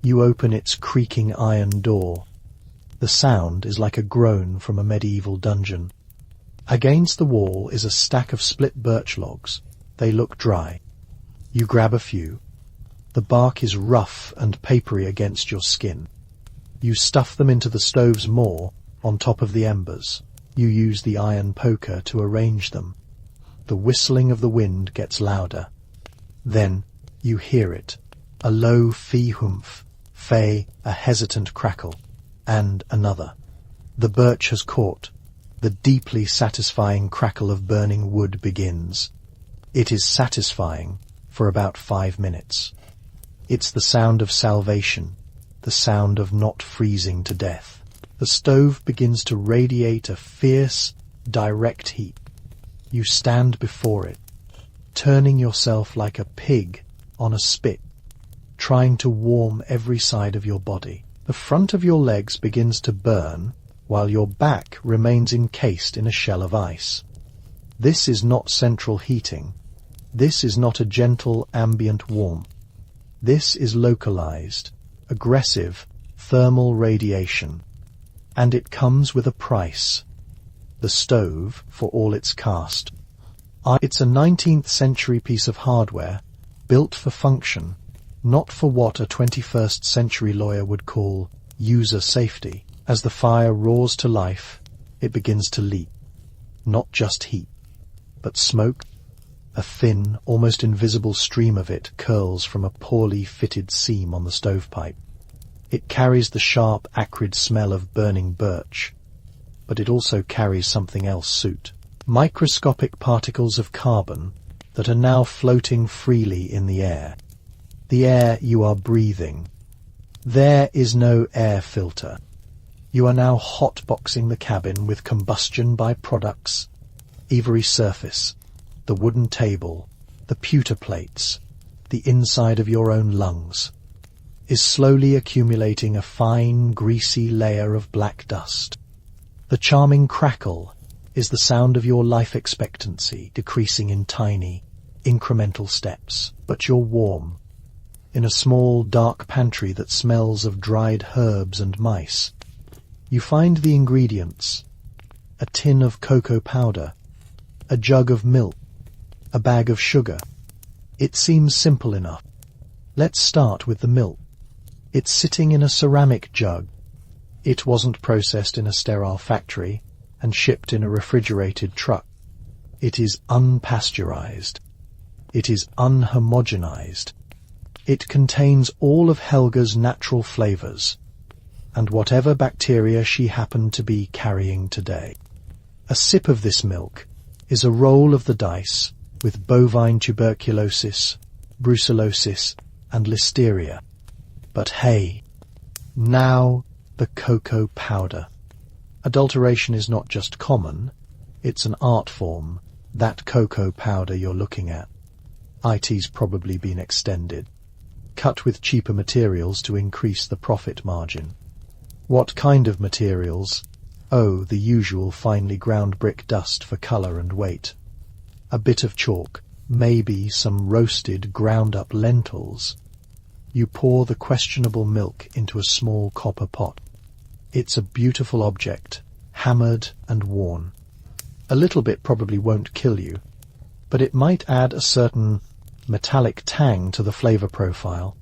You open its creaking iron door. The sound is like a groan from a medieval dungeon. Against the wall is a stack of split birch logs. They look dry. You grab a few. The bark is rough and papery against your skin. You stuff them into the stove's maw on top of the embers. You use the iron poker to arrange them. The whistling of the wind gets louder. Then you hear it, a low fee-humph, fey, a hesitant crackle, and another. The birch has caught. The deeply satisfying crackle of burning wood begins. It is satisfying for about 5 minutes. It's the sound of salvation, the sound of not freezing to death. The stove begins to radiate a fierce, direct heat. You stand before it, turning yourself like a pig on a spit, trying to warm every side of your body. The front of your legs begins to burn, while your back remains encased in a shell of ice. This is not central heating. This is not a gentle ambient warmth. This is localized, aggressive, thermal radiation. And it comes with a price. The stove, for all its cast. It's a 19th century piece of hardware, built for function, not for what a 21st century lawyer would call user safety. As the fire roars to life, it begins to leap. Not just heat, but smoke. A thin, almost invisible stream of it curls from a poorly fitted seam on the stovepipe. It carries the sharp, acrid smell of burning birch, but it also carries something else soot. Microscopic particles of carbon that are now floating freely in the air. The air you are breathing. There is no air filter. You are now hotboxing the cabin with combustion by-products. Every surface, the wooden table, the pewter plates, the inside of your own lungs, is slowly accumulating a fine, greasy layer of black dust. The charming crackle is the sound of your life expectancy decreasing in tiny, incremental steps. But you're warm, in a small, dark pantry that smells of dried herbs and mice. You find the ingredients: a tin of cocoa powder, a jug of milk, a bag of sugar. It seems simple enough. Let's start with the milk. It's sitting in a ceramic jug. It wasn't processed in a sterile factory and shipped in a refrigerated truck. It is unpasteurized. It is unhomogenized. It contains all of Helga's natural flavors, and whatever bacteria she happened to be carrying today. A sip of this milk is a roll of the dice with bovine tuberculosis, brucellosis, and listeria. But hey, now the cocoa powder. Adulteration is not just common, it's an art form, that cocoa powder you're looking at. IT's probably been extended, cut with cheaper materials to increase the profit margin. What kind of materials? Oh, the usual finely ground brick dust for colour and weight. A bit of chalk, maybe some roasted, ground-up lentils. You pour the questionable milk into a small copper pot. It's a beautiful object, hammered and worn. A little bit probably won't kill you, but it might add a certain metallic tang to the flavour profile,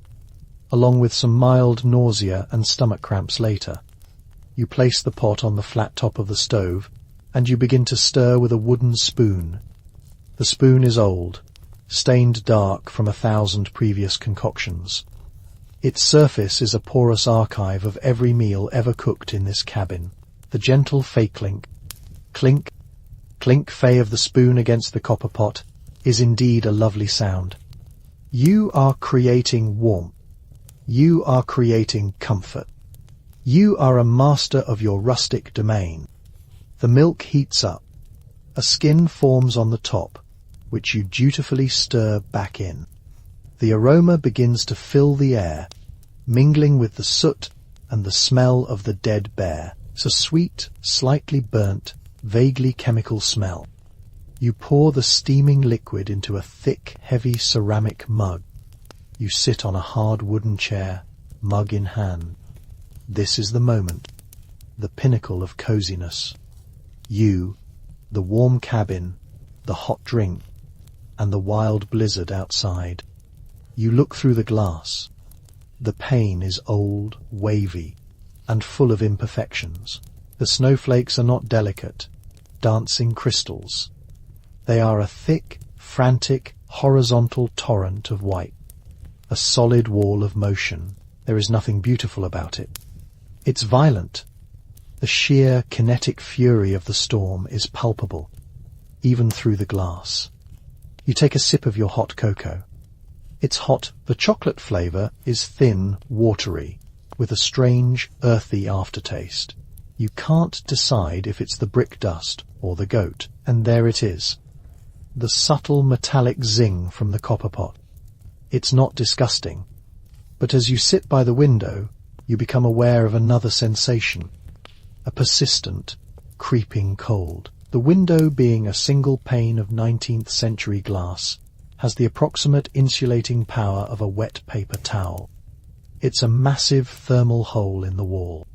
along with some mild nausea and stomach cramps later. You place the pot on the flat top of the stove, and you begin to stir with a wooden spoon. The spoon is old, stained dark from 1,000 previous concoctions. Its surface is a porous archive of every meal ever cooked in this cabin. The gentle fey-clink, clink, clink fey of the spoon against the copper pot is indeed a lovely sound. You are creating warmth. You are creating comfort. You are a master of your rustic domain. The milk heats up. A skin forms on the top, which you dutifully stir back in. The aroma begins to fill the air, mingling with the soot and the smell of the dead bear. It's a sweet, slightly burnt, vaguely chemical smell. You pour the steaming liquid into a thick, heavy ceramic mug. You sit on a hard wooden chair, mug in hand. This is the moment, the pinnacle of coziness. You, the warm cabin, the hot drink, and the wild blizzard outside. You look through the glass. The pane is old, wavy, and full of imperfections. The snowflakes are not delicate, dancing crystals. They are a thick, frantic, horizontal torrent of white. A solid wall of motion. There is nothing beautiful about it. It's violent. The sheer kinetic fury of the storm is palpable, even through the glass. You take a sip of your hot cocoa. It's hot. The chocolate flavour is thin, watery, with a strange, earthy aftertaste. You can't decide if it's the brick dust or the goat, and there it is. The subtle metallic zing from the copper pot. It's not disgusting, but as you sit by the window, you become aware of another sensation, a persistent, creeping cold. The window, being a single pane of 19th century glass, has the approximate insulating power of a wet paper towel. It's a massive thermal hole in the wall.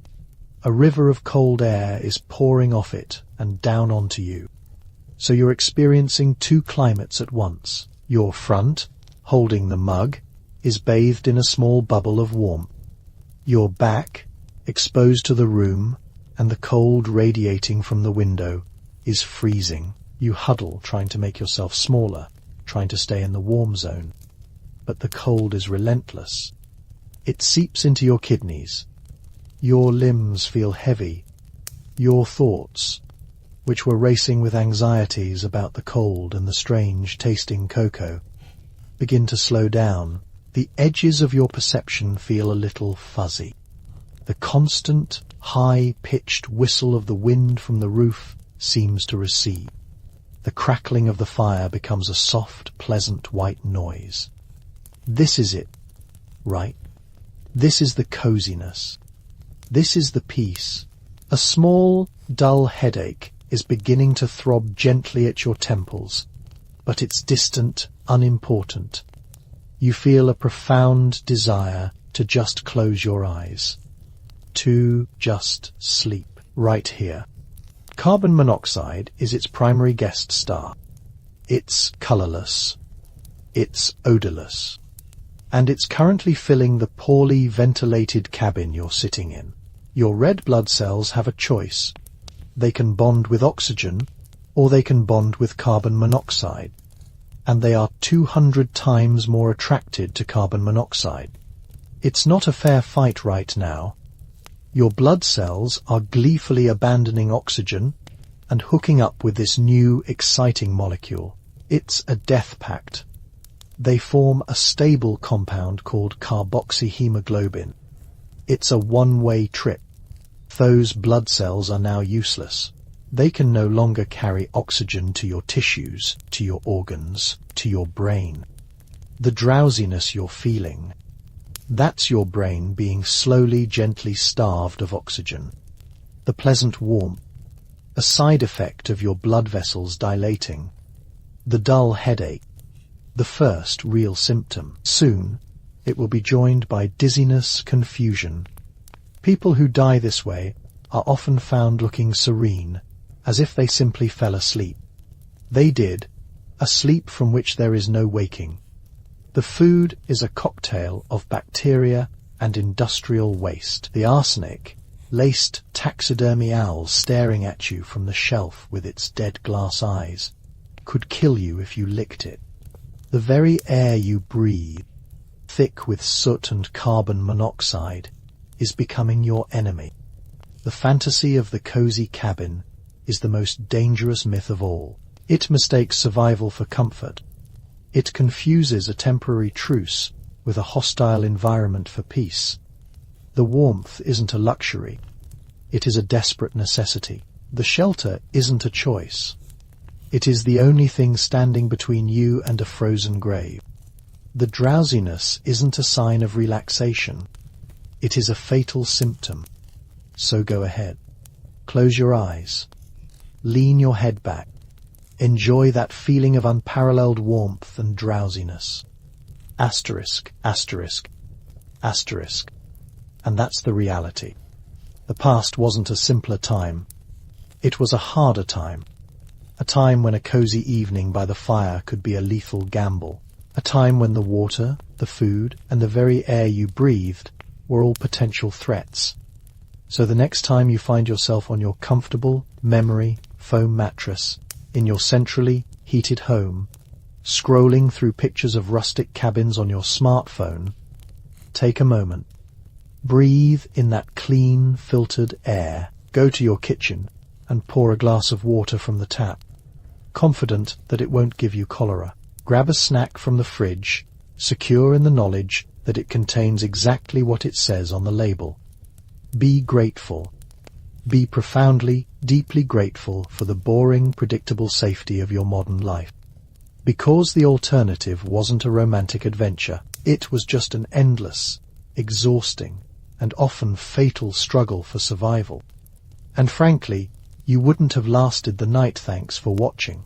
A river of cold air is pouring off it and down onto you. So you're experiencing two climates at once. Your front, holding the mug, is bathed in a small bubble of warmth. Your back, exposed to the room, and the cold radiating from the window, is freezing. You huddle, trying to make yourself smaller, trying to stay in the warm zone. But the cold is relentless. It seeps into your kidneys. Your limbs feel heavy. Your thoughts, which were racing with anxieties about the cold and the strange tasting cocoa, begin to slow down. The edges of your perception feel a little fuzzy. The constant, high-pitched whistle of the wind from the roof seems to recede. The crackling of the fire becomes a soft, pleasant white noise. This is it, right? This is the coziness. This is the peace. A small, dull headache is beginning to throb gently at your temples, but it's distant, unimportant. You feel a profound desire to just close your eyes, to just sleep right here. Carbon monoxide is its primary guest star. It's colourless. It's odourless. And it's currently filling the poorly ventilated cabin you're sitting in. Your red blood cells have a choice. They can bond with oxygen, or they can bond with carbon monoxide. And they are 200 times more attracted to carbon monoxide. It's not a fair fight right now. Your blood cells are gleefully abandoning oxygen and hooking up with this new, exciting molecule. It's a death pact. They form a stable compound called carboxyhemoglobin. It's a one-way trip. Those blood cells are now useless. They can no longer carry oxygen to your tissues, to your organs, to your brain. The drowsiness you're feeling, that's your brain being slowly, gently starved of oxygen. The pleasant warmth, a side effect of your blood vessels dilating. The dull headache, the first real symptom. Soon, it will be joined by dizziness, confusion. People who die this way are often found looking serene, as if they simply fell asleep. They did, a sleep from which there is no waking. The food is a cocktail of bacteria and industrial waste. The arsenic-laced taxidermy owl staring at you from the shelf with its dead glass eyes could kill you if you licked it. The very air you breathe, thick with soot and carbon monoxide, is becoming your enemy. The fantasy of the cozy cabin is the most dangerous myth of all. It mistakes survival for comfort. It confuses a temporary truce with a hostile environment for peace. The warmth isn't a luxury. It is a desperate necessity. The shelter isn't a choice. It is the only thing standing between you and a frozen grave. The drowsiness isn't a sign of relaxation. It is a fatal symptom. So go ahead. Close your eyes. Lean your head back. Enjoy that feeling of unparalleled warmth and drowsiness. Asterisk, asterisk, asterisk. And that's the reality. The past wasn't a simpler time. It was a harder time. A time when a cozy evening by the fire could be a lethal gamble. A time when the water, the food, and the very air you breathed were all potential threats. So the next time you find yourself on your comfortable, memory, foam mattress, in your centrally heated home, scrolling through pictures of rustic cabins on your smartphone, take a moment. Breathe in that clean, filtered air. Go to your kitchen and pour a glass of water from the tap, confident that it won't give you cholera. Grab a snack from the fridge, secure in the knowledge that it contains exactly what it says on the label. Be grateful. Be profoundly, deeply grateful for the boring, predictable safety of your modern life. Because the alternative wasn't a romantic adventure, it was just an endless, exhausting, and often fatal struggle for survival. And frankly, you wouldn't have lasted the night. Thanks for watching.